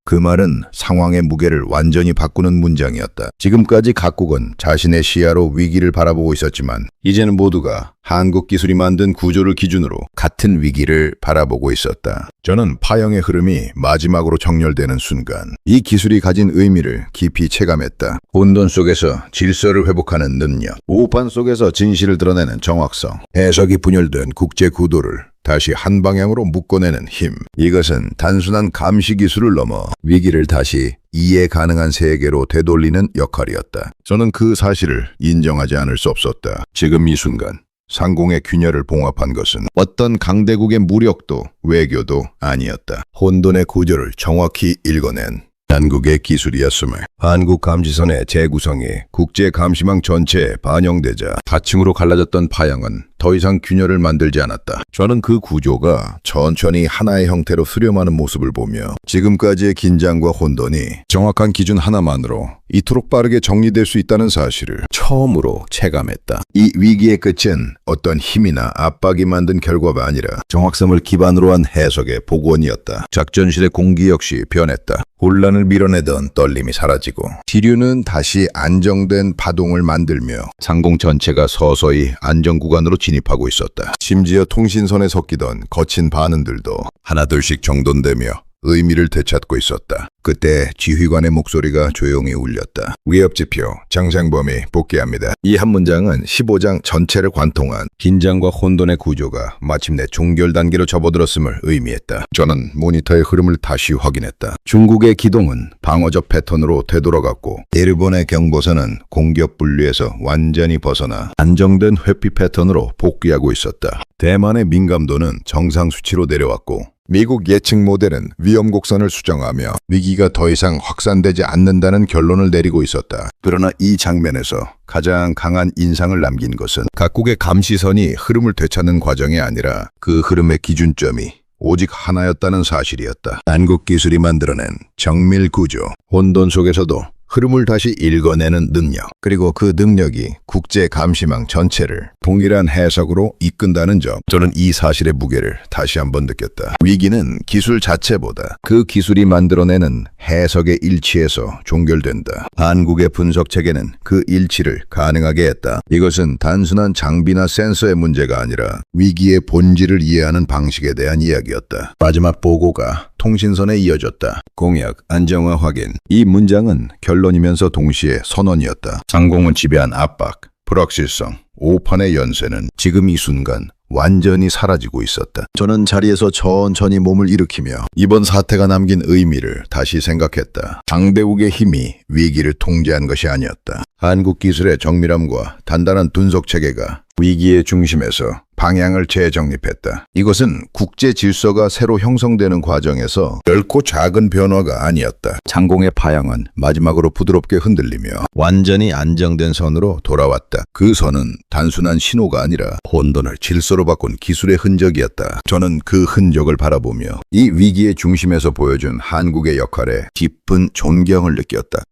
그 말은 상황의 무게를 완전히 바꾸는 문장이었다. 지금까지 각국은 자신의 시야로 위기를 바라보고 있었지만 이제는 모두가 한국 기술이 만든 구조를 기준으로 같은 위기를 바라보고 있었다. 저는 파형의 흐름이 마지막으로 정렬되는 순간 이 기술이 가진 의미를 깊이 체감했다. 혼돈 속에서 질서를 회복하는 능력, 오판 속에서 진실을 드러내는 정확성, 해석이 분열된 국제 구도를 다시 한 방향으로 묶어내는 힘. 이것은 단순한 감시 기술을 넘어 위기를 다시 이해 가능한 세계로 되돌리는 역할이었다. 저는 그 사실을 인정하지 않을 수 없었다. 지금 이 순간 상공의 균열을 봉합한 것은 어떤 강대국의 무력도 외교도 아니었다. 혼돈의 구조를 정확히 읽어낸 한국의 기술이었음을. 한국 감시선의 재구성이 국제 감시망 전체에 반영되자 다층으로 갈라졌던 파양은 더 이상 균열을 만들지 않았다. 저는 그 구조가 천천히 하나의 형태로 수렴하는 모습을 보며 지금까지의 긴장과 혼돈이 정확한 기준 하나만으로 이토록 빠르게 정리될 수 있다는 사실을 처음으로 체감했다. 이 위기의 끝은 어떤 힘이나 압박이 만든 결과가 아니라 정확성을 기반으로 한 해석의 복원이었다. 작전실의 공기 역시 변했다. 혼란을 밀어내던 떨림이 사라지고 지류는 다시 안정된 파동을 만들며 상공 전체가 서서히 안정 구간으로 진입하고 있었다. 심지어 통신선에 섞이던 거친 반응들도 하나둘씩 정돈되며 의미를 되찾고 있었다. 그때 지휘관의 목소리가 조용히 울렸다. 위협지표 장생범이 복귀합니다. 이 한 문장은 15장 전체를 관통한 긴장과 혼돈의 구조가 마침내 종결 단계로 접어들었음을 의미했다. 저는 모니터의 흐름을 다시 확인했다. 중국의 기동은 방어적 패턴으로 되돌아갔고 일본의 경보선은 공격 분류에서 완전히 벗어나 안정된 회피 패턴으로 복귀하고 있었다. 대만의 민감도는 정상 수치로 내려왔고 미국 예측 모델은 위험 곡선을 수정하며 위기가 더 이상 확산되지 않는다는 결론을 내리고 있었다. 그러나 이 장면에서 가장 강한 인상을 남긴 것은 각국의 감시선이 흐름을 되찾는 과정이 아니라 그 흐름의 기준점이 오직 하나였다는 사실이었다. 한국 기술이 만들어낸 정밀 구조, 혼돈 속에서도 흐름을 다시 읽어내는 능력, 그리고 그 능력이 국제 감시망 전체를 동일한 해석으로 이끈다는 점. 저는 이 사실의 무게를 다시 한번 느꼈다. 위기는 기술 자체보다 그 기술이 만들어내는 해석의 일치에서 종결된다. 한국의 분석 체계는 그 일치를 가능하게 했다. 이것은 단순한 장비나 센서의 문제가 아니라 위기의 본질을 이해하는 방식에 대한 이야기였다. 마지막 보고가 통신선에 이어졌다. 공약, 안정화 확인. 이 문장은 결론이면서 동시에 선언이었다. 상공을 지배한 압박, 불확실성, 오판의 연쇄는 지금 이 순간 완전히 사라지고 있었다. 저는 자리에서 천천히 몸을 일으키며 이번 사태가 남긴 의미를 다시 생각했다. 강대국의 힘이 위기를 통제한 것이 아니었다. 한국 기술의 정밀함과 단단한 분석 체계가 위기의 중심에서 방향을 재정립했다. 이것은 국제 질서가 새로 형성되는 과정에서 결코 작은 변화가 아니었다. 상공의 파양은 마지막으로 부드럽게 흔들리며 완전히 안정된 선으로 돌아왔다. 그 선은 단순한 신호가 아니라 혼돈을 질서로 바꾼 기술의 흔적이었다. 저는 그 흔적을 바라보며 이 위기의 중심에서 보여준 한국의 역할에 깊은 존경을 느꼈다.